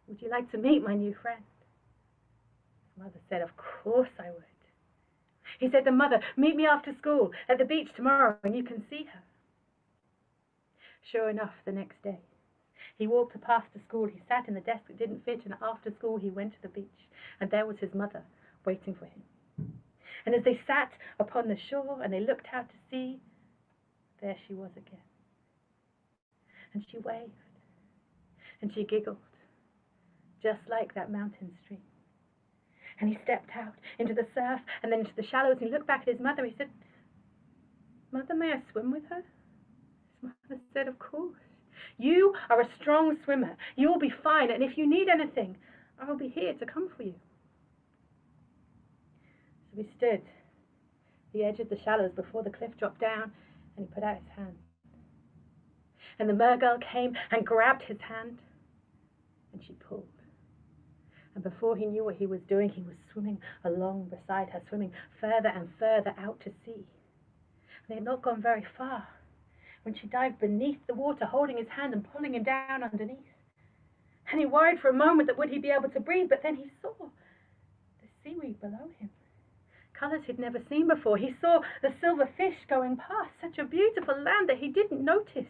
would you like to meet my new friend?" His mother said, "Of course I would." He said to Mother, "Meet me after school at the beach tomorrow and you can see her." Sure enough, the next day, he walked past the school, he sat in the desk that didn't fit, and after school he went to the beach, and there was his mother waiting for him. And as they sat upon the shore and they looked out to sea, there she was again. And she waved, and she giggled, just like that mountain stream. And he stepped out into the surf and then into the shallows, and he looked back at his mother. He said, "Mother, may I swim with her?" His mother said, "Of course. You are a strong swimmer. You will be fine, and if you need anything, I will be here to come for you." So he stood at the edge of the shallows before the cliff dropped down, and he put out his hand. And the mergirl came and grabbed his hand, and she pulled. And before he knew what he was doing, he was swimming along beside her, swimming further and further out to sea. They had not gone very far when she dived beneath the water, holding his hand and pulling him down underneath. And he worried for a moment that would he be able to breathe, but then he saw the seaweed below him, colors he'd never seen before. He saw the silver fish going past, such a beautiful land that he didn't notice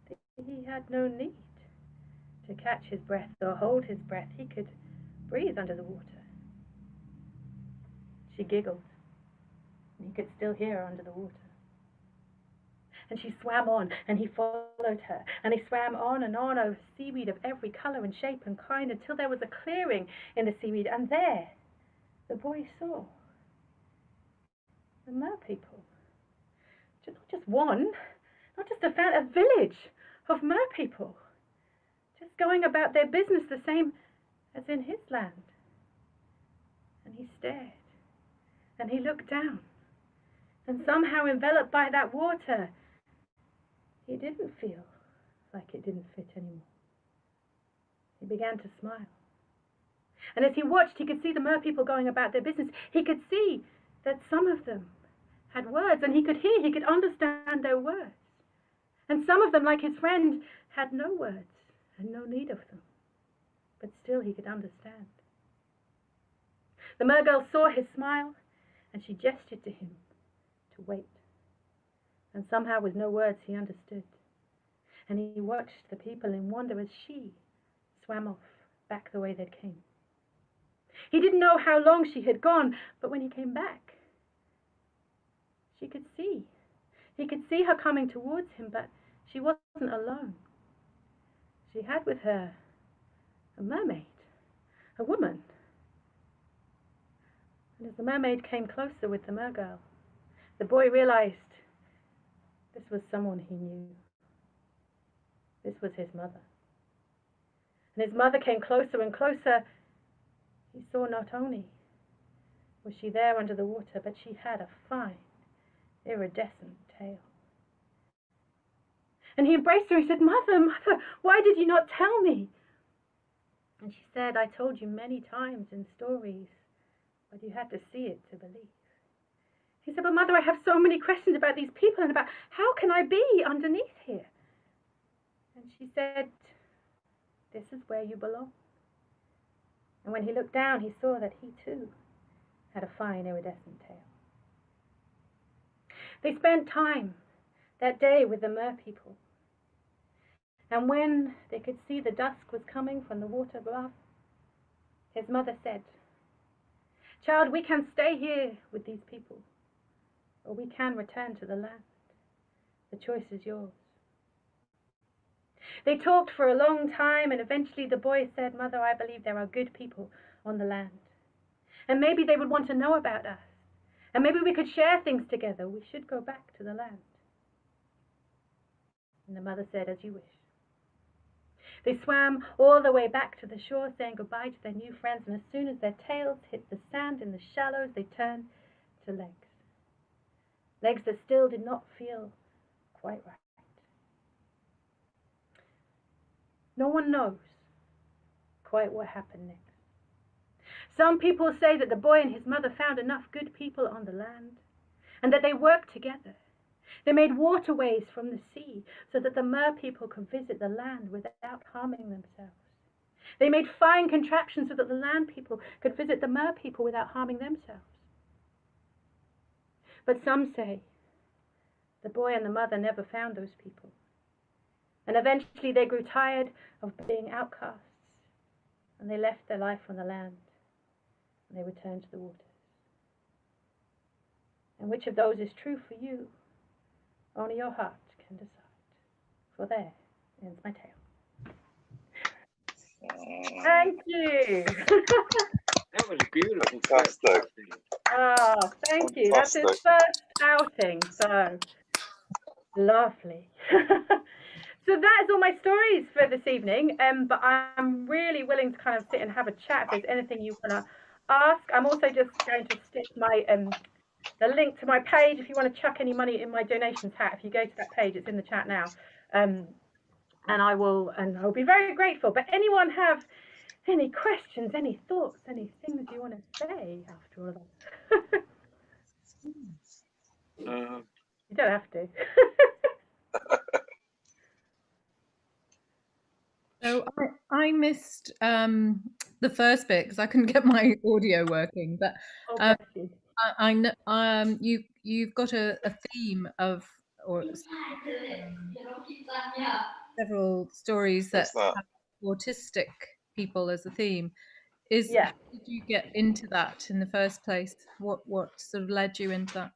that he had no need to catch his breath or hold his breath. He could breathe under the water. She giggled, and he could still hear her under the water. And she swam on, and he followed her, and they swam on and on over seaweed of every color and shape and kind until there was a clearing in the seaweed, and there the boy saw the mer people. Not just one, not just a village of mer people, just going about their business the same as in his land. And he stared, and he looked down, and somehow enveloped by that water, he didn't feel like it didn't fit anymore. He began to smile. And as he watched, he could see the mer people going about their business. He could see that some of them had words, and he could hear, he could understand their words. And some of them, like his friend, had no words and no need of them. But still he could understand. The mergirl saw his smile, and she gestured to him to wait. And somehow with no words he understood. And he watched the people in wonder as she swam off back the way they'd came. He didn't know how long she had gone, but when he came back, she could see. He could see her coming towards him, but she wasn't alone. She had with her a mermaid, a woman. And as the mermaid came closer with the mergirl, the boy realized this was someone he knew. This was his mother. And his mother came closer and closer. He saw not only was she there under the water, but she had a fine, iridescent tail. And he embraced her and said, "Mother, mother, why did you not tell me?" And she said, "I told you many times in stories, but you had to see it to believe." He said, "But mother, I have so many questions about these people and about how can I be underneath here?" And she said, "This is where you belong." And when he looked down, he saw that he too had a fine iridescent tail. They spent time that day with the mer people. And when they could see the dusk was coming from the water above, his mother said, "Child, we can stay here with these people, or we can return to the land. The choice is yours." They talked for a long time, and eventually the boy said, "Mother, I believe there are good people on the land. And maybe they would want to know about us. And maybe we could share things together. We should go back to the land." And the mother said, "As you wish." They swam all the way back to the shore, saying goodbye to their new friends, and as soon as their tails hit the sand in the shallows, they turned to legs. Legs that still did not feel quite right. No one knows quite what happened next. Some people say that the boy and his mother found enough good people on the land, and that they worked together. They made waterways from the sea so that the mer people could visit the land without harming themselves. They made fine contraptions so that the land people could visit the mer people without harming themselves. But some say the boy and the mother never found those people. And eventually they grew tired of being outcasts, and they left their life on the land, and they returned to the waters. And which of those is true for you? Only your heart can decide. For there ends my tale. Thank you. That was beautiful. Fantastic. Oh, thank you. That's his first outing, so lovely. So that is all my stories for this evening, but I'm really willing to kind of sit and have a chat if there's anything you want to ask. I'm also just going to stick my the link to my page if you want to chuck any money in my donations hat. If you go to that page, it's in the chat now, and I'll be very grateful. But anyone have any questions, any thoughts, any things you want to say after all that? You don't have to. So I missed the first bit because I couldn't get my audio working. But I know you've got a theme of several stories that have autistic people as a theme. How did you get into that in the first place? What sort of led you into that?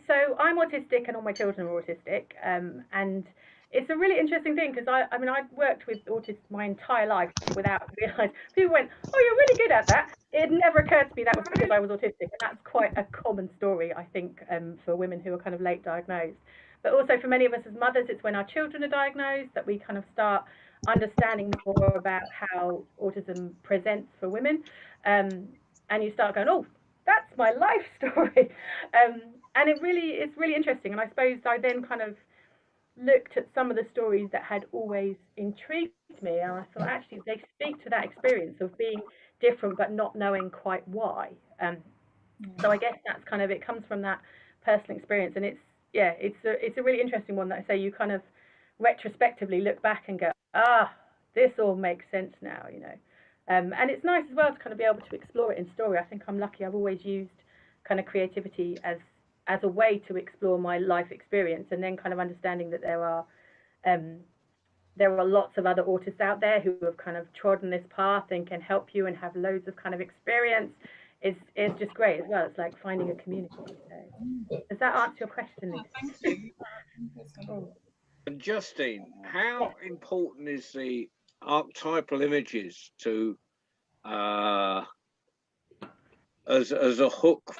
So I'm autistic and all my children are autistic, and it's a really interesting thing because I mean I've worked with autists my entire life without realising. People went, "Oh, you're really good at that." It never occurred to me that was because I was autistic, and that's quite a common story, I think, for women who are kind of late diagnosed. But also for many of us as mothers, it's when our children are diagnosed that we kind of start understanding more about how autism presents for women, and you start going, "Oh, that's my life story." And it's really interesting. And I suppose I then kind of looked at some of the stories that had always intrigued me, and I thought actually they speak to that experience of being different but not knowing quite why. So I guess that's kind of, it comes from that personal experience, and it's a really interesting one that I say you kind of retrospectively look back and go, this all makes sense now, you know. And it's nice as well to kind of be able to explore it in story. I think I'm lucky. I've always used kind of creativity as a way to explore my life experience, and then kind of understanding that there are lots of other artists out there who have kind of trodden this path and can help you and have loads of kind of experience is just great as well. It's like finding a community. So, does that answer your question, Lisa? Thank you. And Justine, how important is the archetypal images to as a hook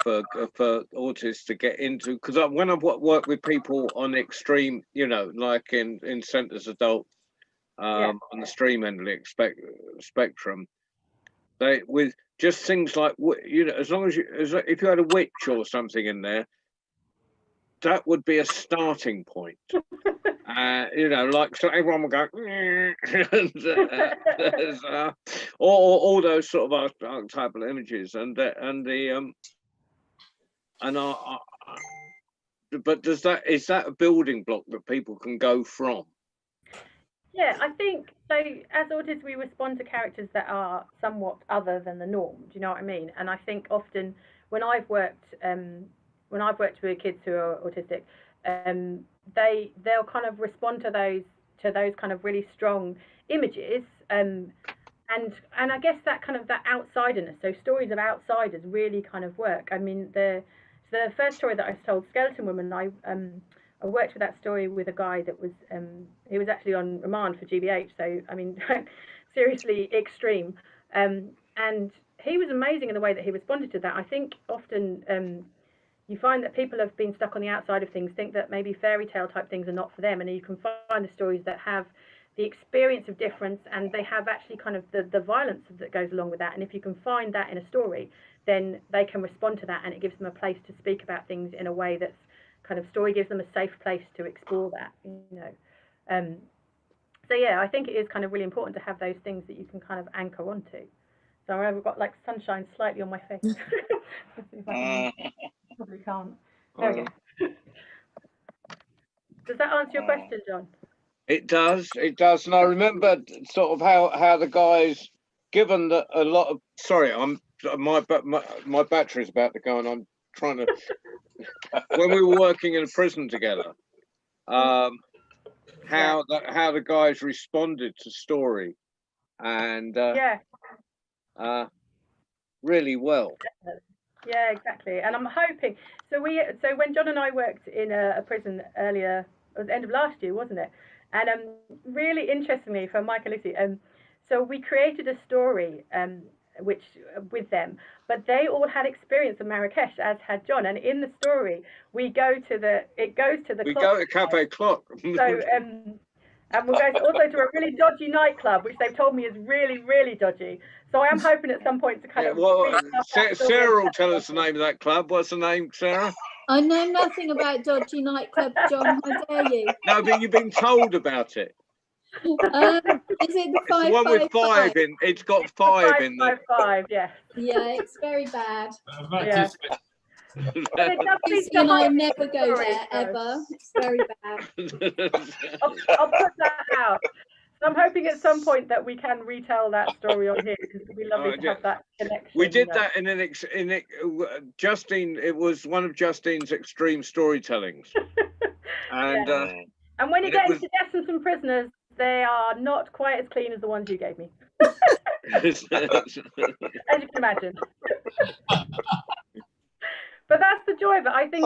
for artists to get into? Because when I've worked with people on extreme, you know, like in Centres Adult, on the stream end of the spectrum, they with just things like, you know, as long as if you had a witch or something in there, that would be a starting point. You know, like, so everyone would go, or all those sort of archetypal images, but is that a building block that people can go from? Yeah, I think so. As artists, we respond to characters that are somewhat other than the norm. Do you know what I mean? And I think often when I've worked with kids who are autistic, they'll kind of respond to those kind of really strong images, and I guess that kind of that outsiderness. So stories of outsiders really kind of work. I mean, the first story that I told, Skeleton Woman, I worked with that story with a guy that was he was actually on remand for GBH. So I mean, seriously extreme. And he was amazing in the way that he responded to that. I think often you find that people have been stuck on the outside of things, think that maybe fairy tale type things are not for them, and you can find the stories that have the experience of difference, and they have actually kind of the violence that goes along with that. And if you can find that in a story, then they can respond to that, and it gives them a place to speak about things in a way that's kind of, story gives them a safe place to explore that, you know. So yeah, I think it is kind of really important to have those things that you can kind of anchor onto. So I've got like sunshine slightly on my face. Probably can't. There we go. Does that answer your question, John? It does. And I remember sort of how the guys, given that a lot of, sorry, my battery's about to go, and I'm trying to. When we were working in a prison together, how the guys responded to story, and really well. Yeah, exactly. And I'm hoping, so when John and I worked in a prison earlier, it was the end of last year, wasn't it? And really interestingly, for Mike and Lucy, so we created a story which with them, but they all had experience of Marrakesh, as had John. And in the story, we go to the Cafe Clock. So and we'll go also to a really dodgy nightclub, which they've told me is really, really dodgy. So I am hoping at some point to kind of. Well, Sarah will tell us the name of that club. What's the name, Sarah? I know nothing about dodgy nightclub, John. How dare you? No, but you've been told about it. Is it the 555? It's the one with 5 in. It's got 5 in there. 555, yeah. Yeah, it's very bad. Yeah. I never go there ever. It's very bad. I'll put that out. So I'm hoping at some point that we can retell that story on here, because it'd be lovely to have that connection. We did that in Justine. It was one of Justine's extreme storytellings. And when you get into Deaths and Prisoners, they are not quite as clean as the ones you gave me. As you can imagine. But that's the joy of it. I think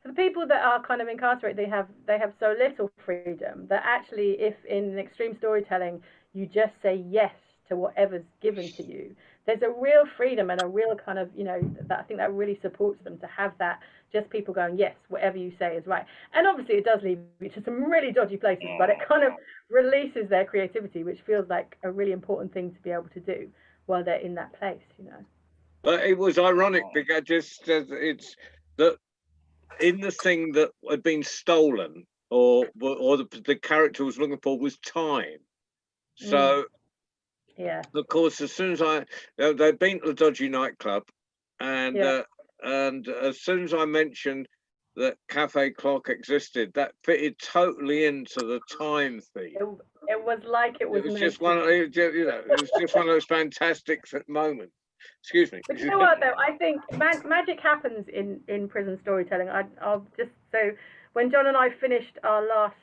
the people that are kind of incarcerated, they have so little freedom that actually, if in extreme storytelling you just say yes to whatever's given to you, there's a real freedom and a real kind of, you know, that I think that really supports them to have that, just people going, yes, whatever you say is right. And obviously it does lead you to some really dodgy places, but it kind of releases their creativity, which feels like a really important thing to be able to do while they're in that place, you know. But it was ironic because it's that in the thing that had been stolen or the character was looking for was time. So yeah, of course, as soon as they'd been to the dodgy nightclub, and as soon as I mentioned that Cafe Clock existed, that fitted totally into the time theme. It was like it was. It was just one of it was just one of those fantastic moments. Excuse me. But you know what though? I think magic happens in prison storytelling. I'll just when John and I finished our last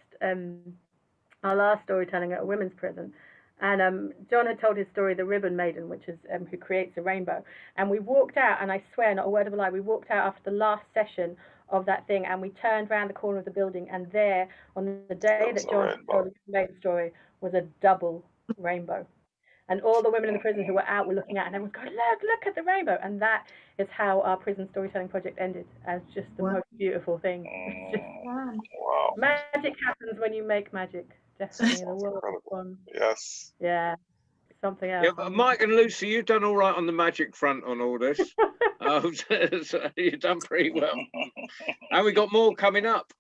storytelling at a women's prison, and John had told his story, the Ribbon Maiden, which is who creates a rainbow, and we walked out, and I swear, not a word of a lie, we walked out after the last session of that thing, and we turned around the corner of the building, and there, on the day that John told the Maiden story, was a double rainbow. And all the women in the prison who were out were looking at it, and everyone's going, look at the rainbow. And that is how our prison storytelling project ended, as just the most beautiful thing. Wow. Magic happens when you make magic. Definitely. The world one. Yes. Yeah. Something else. Yeah, but Mike and Lucy, you've done all right on the magic front on all this. So you've done pretty well. And we got more coming up.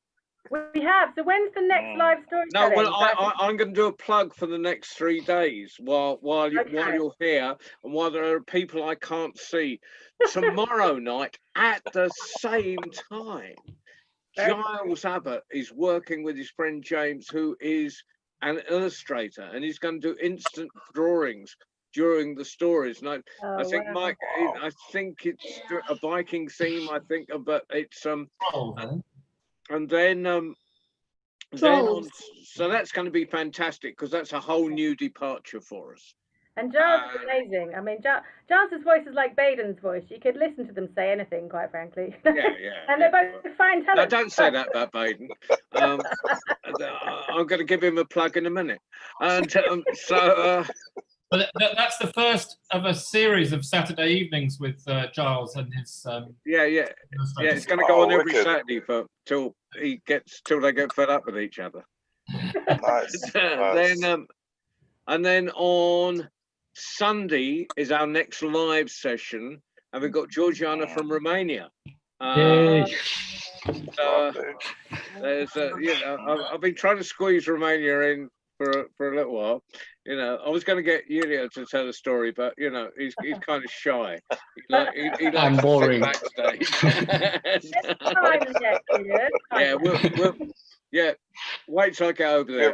We have. So when's the next live storytelling? No, well, I'm going to do a plug for the next 3 days while you're here, and while there are people I can't see. Tomorrow night at the same time, Giles Abbott is working with his friend James, who is an illustrator, and he's going to do instant drawings during the stories. And I think Mike, I think it's a Viking theme. I think, but it's and then so that's going to be fantastic because that's a whole new departure for us. And Giles is amazing. I mean, Giles's voice is like Baden's voice. You could listen to them say anything, quite frankly. Yeah. And they're both fine talent. No, don't say that about Baden. I'm going to give him a plug in a minute. And But that's the first of a series of Saturday evenings with Giles and his. Yeah. It's going to go on every Saturday till they get fed up with each other. Nice. And then on Sunday is our next live session, and we've got Georgiana from Romania. I've been trying to squeeze Romania in for a little while. I was going to get Yulia to tell a story, but he's kind of shy. He I'm boring. Backstage. Wait till I get over there.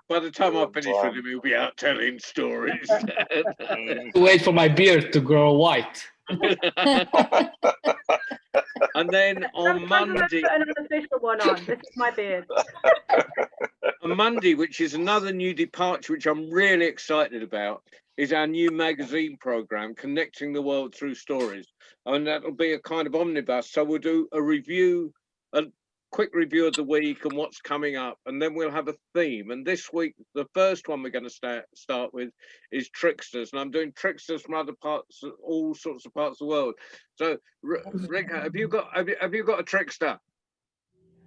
By the time I finish with him, he'll be out telling stories. Wait for my beard to grow white. And then on Monday, an unofficial one on. This is my beard. On Monday, which is another new departure, which I'm really excited about, is our new magazine program, Connecting the World Through Stories, and that'll be a kind of omnibus. So we'll do a quick review of the week and what's coming up, and then we'll have a theme. And this week, the first one we're going to start with is tricksters, and I'm doing tricksters from other parts, all sorts of parts of the world. So, Rick, have you got a trickster?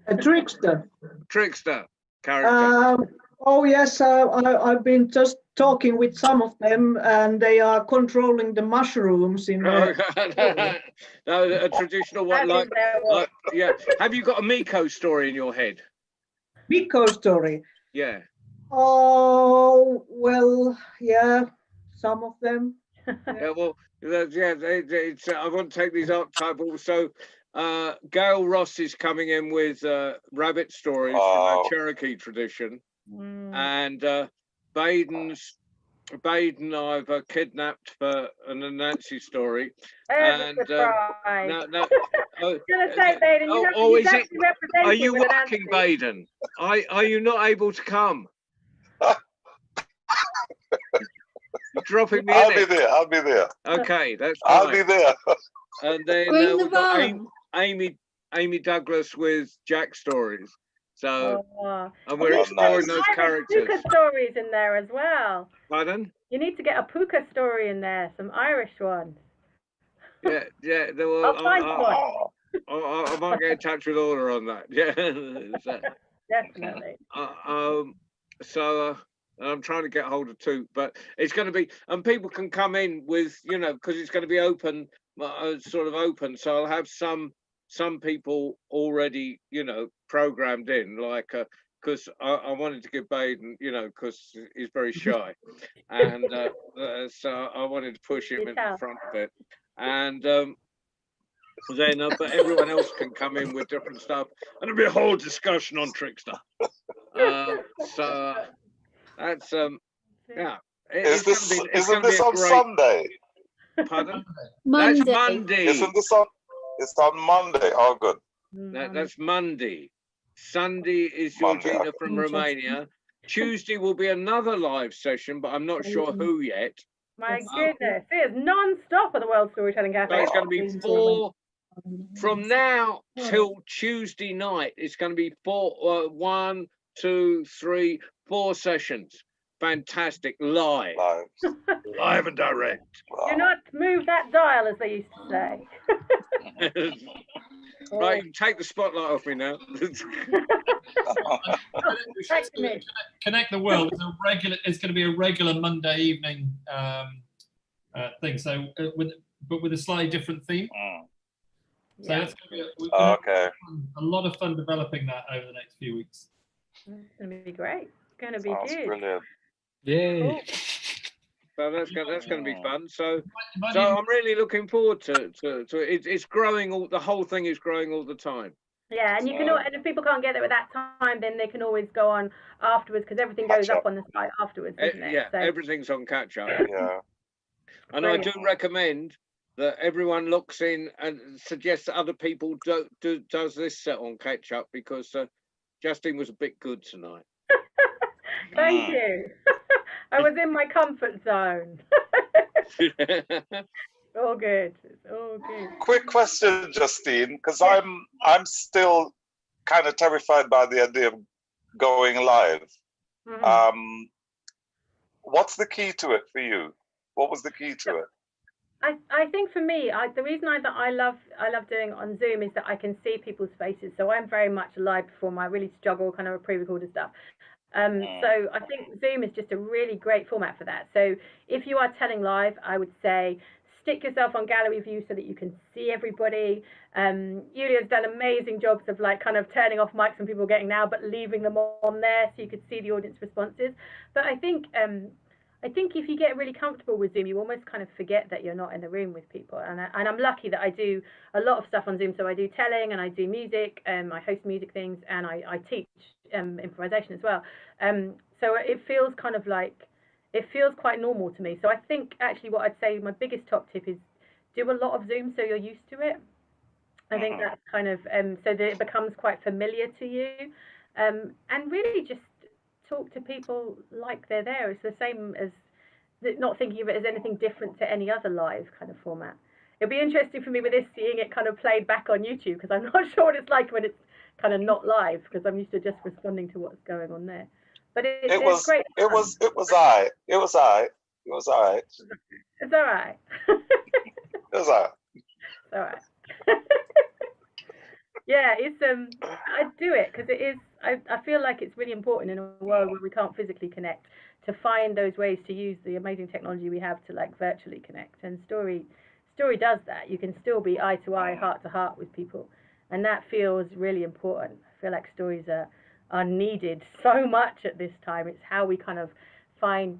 A trickster. Trickster character. Oh yes, I've been just talking with some of them, and they are controlling the mushrooms in. No, a traditional one, like yeah. Have you got a Miko story in your head? Miko story. Yeah. Oh well, yeah, some of them. Yeah, well, I want to take these archetypal. So, Gail Ross is coming in with rabbit stories from our Cherokee tradition, and Baden I've kidnapped for an Anansi story. And no. Baden, are you working, Baden? Are you not able to come? You're dropping me in. I'll be there. Okay, that's fine. I'll be there. And then we've got Amy Douglas with Jack stories. So, and we're exploring those characters. Puka stories in there as well. Pardon? You need to get a Puka story in there, some Irish ones. Yeah. I'll find one. I might get in touch with Orla on that. Yeah. Definitely. So I'm trying to get hold of two, but it's going to be, and people can come in with, because it's going to be open, sort of open. So I'll have some people already, programmed in, like, because I wanted to give Baden, because he's very shy, and so I wanted to push him in front of it, and then but everyone else can come in with different stuff, and there'll be a whole discussion on Trickster. That's yeah. Isn't this on great... Sunday? Pardon? Monday. That's Monday. Isn't this on? It's on Monday. Oh, good. That's Monday. Sunday is Georgina from Romania. Tuesday will be another live session, but I'm not sure who yet. My goodness, it is non-stop at the World Storytelling Cafe. So it's going to be 4 from now till Tuesday night. It's going to be 1, 2, 3, 4 sessions. Fantastic, live and direct. Wow. Do not move that dial, as they used to say. Right, take the spotlight off me now. Connect the World is it's going to be a regular Monday evening thing. So, with a slightly different theme. So that's going to be a lot of fun developing that over the next few weeks. It's going to be great. It's going to be good. Brilliant. Yay! Cool. So that's going to be fun. So I'm really looking forward to it. It's growing. The whole thing is growing all the time. Yeah, and you can. And if people can't get there at that time, then they can always go on afterwards because everything goes up on the site afterwards, isn't it? Yeah, so, everything's on catch up. Yeah. And brilliant. I do recommend that everyone looks in and suggests that other people does this set on catch up because Justine was a bit good tonight. Thank you. I was in my comfort zone. All good. It's all good. Quick question, Justine, because I'm still kind of terrified by the idea of going live. What's the key to it for you? What was the key to it? I think for me, the reason I love doing it on Zoom is that I can see people's faces. So I'm very much a live performer. I really struggle kind of pre-recorded stuff. So I think Zoom is just a really great format for that. So if you are telling live, I would say stick yourself on gallery view so that you can see everybody. Julia's done amazing jobs of like kind of turning off mics when people are getting now, but leaving them on there so you could see the audience responses. But I think if you get really comfortable with Zoom, you almost kind of forget that you're not in the room with people. And I'm lucky that I do a lot of stuff on Zoom. So I do telling and I do music, I host music things, and I teach improvisation as well. So it feels kind of like, it feels quite normal to me. So I think actually what I'd say my biggest top tip is do a lot of Zoom so you're used to it. I think that's kind of, so that it becomes quite familiar to you. And really just talk to people like they're there. It's the same as not thinking of it as anything different to any other live kind of format. It'll be interesting for me with this, seeing it kind of played back on YouTube, because I'm not sure what it's like when it's kind of not live, because I'm used to just responding to what's going on there. But it was great. It was all right. It was all right. It's all right. It was all right. It's all right. Yeah, it's I do it because it is. I feel like it's really important in a world where we can't physically connect to find those ways to use the amazing technology we have to like virtually connect. And story does that. You can still be eye to eye, heart to heart with people, and that feels really important. I feel like stories are needed so much at this time. It's how we kind of find.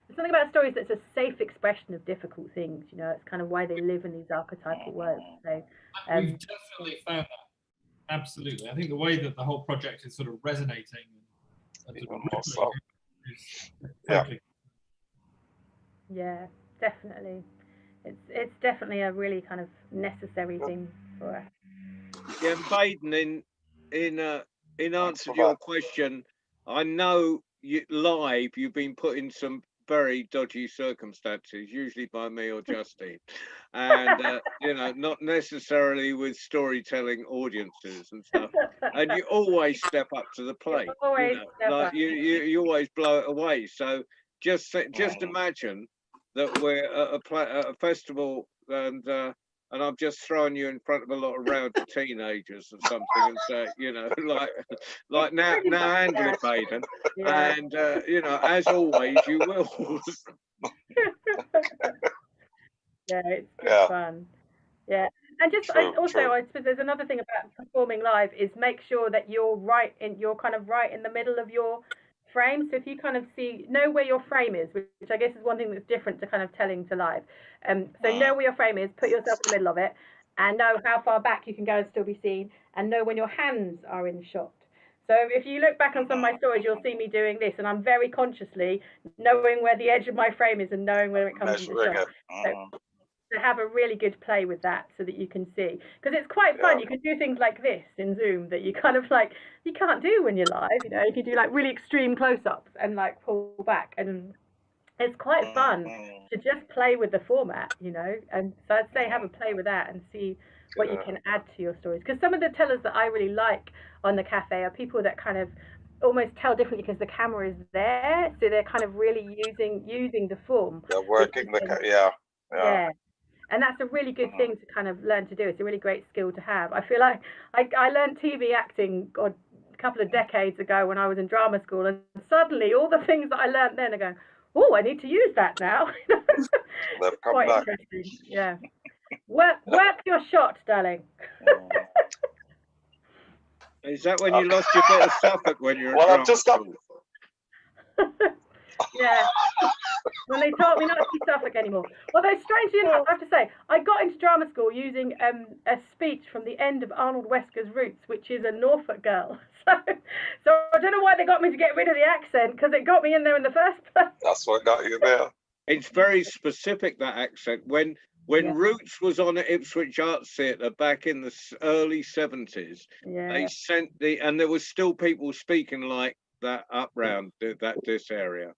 There's something about stories that's a safe expression of difficult things. You know, it's kind of why they live in these archetypal words. So we've definitely found that. Absolutely. I think the way that the whole project is sort of resonating and sort of so. is totally. Yeah, definitely. It's definitely a really kind of necessary thing for us. Yeah, Baden, in answer to your question, I know live you've been put in some very dodgy circumstances, usually by me or Justine, and you know, not necessarily with storytelling audiences and stuff. And you always step up to the plate. You always blow it away. So just imagine that we're at a festival and I'm just throwing you in front of a lot of rowdy teenagers or something, and say, you know, like now handle it, Baden, and you know, as always, you will. Yeah, it's good fun. Yeah, and just I suppose there's another thing about performing live is make sure that you're kind of right in the middle of your frame. So if you kind of know where your frame is, which I guess is one thing that's different to kind of telling to live. So know where your frame is, put yourself in the middle of it, and know how far back you can go and still be seen, and know when your hands are in shot. So if you look back on some of my stories, you'll see me doing this, and I'm very consciously knowing where the edge of my frame is and knowing where it comes into shot. So to have a really good play with that so that you can see, because it's quite fun. You can do things like this in Zoom that you kind of like you can't do when you're live. You know, you can do like really extreme close-ups and like pull back, and it's quite fun to just play with the format, you know. And so I'd say have a play with that and see what you can add to your stories, because some of the tellers that I really like on the cafe are people that kind of almost tell differently because the camera is there, so they're kind of really using the form. They're working the yeah. And that's a really good thing to kind of learn to do. It's a really great skill to have. I feel like I learned TV acting a couple of decades ago when I was in drama school, and suddenly all the things that I learned then are going, oh, I need to use that now. They've come quite back. interesting. Yeah. Work your shot, darling. Is that when you lost your bit of Suffolk when you were Well, I've just got... Yeah. When they taught me not to be Suffolk anymore. Although, strangely enough, I have to say, I got into drama school using a speech from the end of Arnold Wesker's Roots, which is a Norfolk girl. So I don't know why they got me to get rid of the accent, because it got me in there in the first place. That's what got you there. It's very specific, that accent. When Roots was on at Ipswich Arts Theatre back in the early 70s, they sent and there was still people speaking like that up round this area.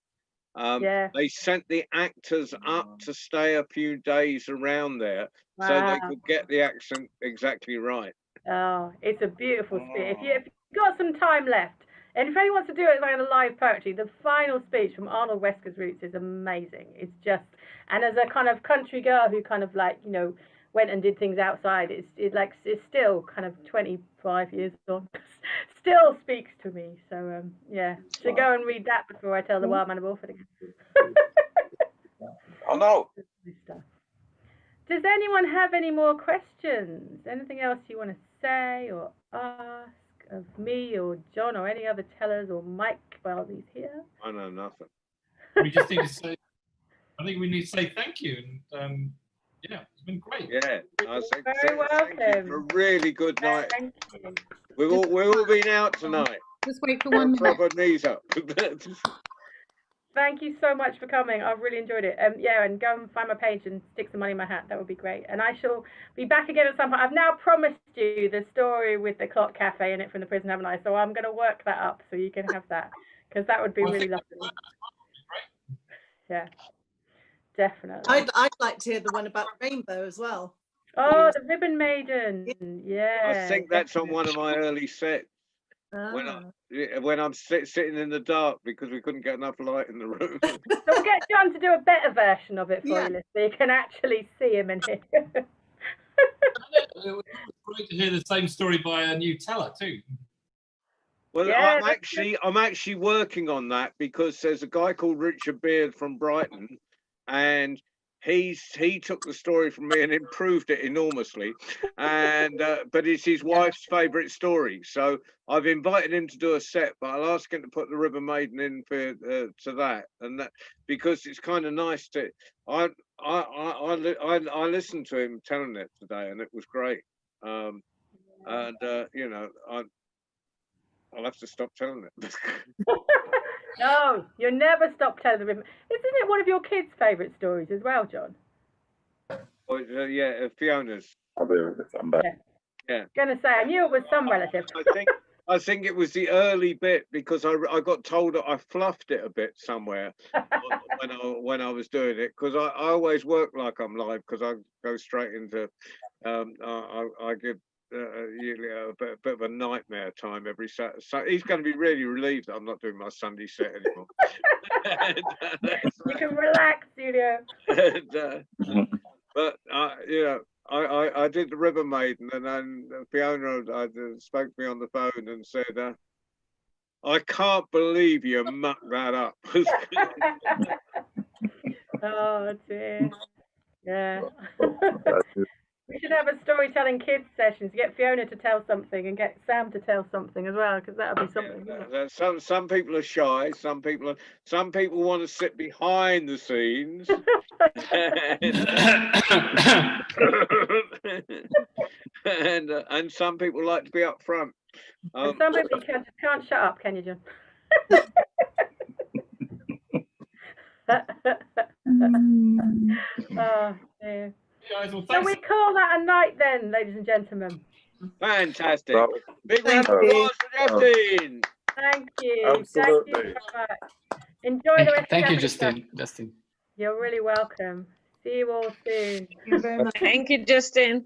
They sent the actors up to stay a few days around there so they could get the accent exactly right. Oh, it's a beautiful speech. If you've got some time left, and if anyone wants to do it like a live poetry, the final speech from Arnold Wesker's Roots is amazing. It's just, and as a kind of country girl who kind of like, you know, went and did things outside, it's still kind of 25 years on, still speaks to me. So yeah, so go and read that before I tell the Wild Man of Watford again. Oh no. Does anyone have any more questions? Anything else you want to say or ask of me or John or any other tellers or Mike while he's here? I know nothing. We just need to say, I think we need to say thank you. And yeah, it's been great. Yeah, I think very welcome. Thank you for a really good night. Thank you. We've all been out tonight. Just wait for 1 minute. Proper knees up. Thank you so much for coming. I've really enjoyed it. Yeah, and go and find my page and stick some money in my hat. That would be great. And I shall be back again at some point. I've now promised you the story with the clock cafe in it from the prison, haven't I? So I'm going to work that up so you can have that, because that would be really lovely. Yeah, definitely. I'd like to hear the one about the rainbow as well. Oh, the Ribbon Maiden. Yeah. I think that's on one of my early sets. When I'm sitting in the dark because we couldn't get enough light in the room. So we'll get John to do a better version of it for you, so you can actually see him and hear. It was great to hear the same story by a new teller too. Well, yeah, I'm actually working on that, because there's a guy called Richard Beard from Brighton, and he took the story from me and improved it enormously, and but it's his wife's favourite story, so I've invited him to do a set, but I'll ask him to put the Ribbon Maiden in for to that, and that, because it's kind of nice to. I listened to him telling it today, and it was great, and you know, I'll have to stop telling it. No, you never stop telling the Ribbon. Isn't it one of your kids' favourite stories as well, John? Well, yeah, Fiona's. I'll be with it. I'm back. Yeah. Gonna say, I knew it was some relative. I think it was the early bit, because I got told that I fluffed it a bit somewhere when I was doing it, because I always work like I'm live, because I go straight into I give usually a bit of a nightmare time every Saturday. So he's going to be really relieved that I'm not doing my Sunday set anymore. You can relax, Julio. But you know, I did the Ribbon Maiden, and then Fiona spoke to me on the phone and said, I can't believe you mucked that up. Oh dear. Yeah. We should have a storytelling kids sessions. Get Fiona to tell something and get Sam to tell something as well, because that would be something. Yeah, some people are shy. Some people want to sit behind the scenes. and some people like to be up front. Somebody can't shut up, can you, John? Oh, dear. So we call that a night then, ladies and gentlemen. Fantastic. Big round Thank of you. applause for Justine. Thank you. Absolutely. Thank you so much. Enjoy the rest Thank of you, the episode. Justine. You're really welcome. See you all soon. Thank you very much. Thank you, Justine.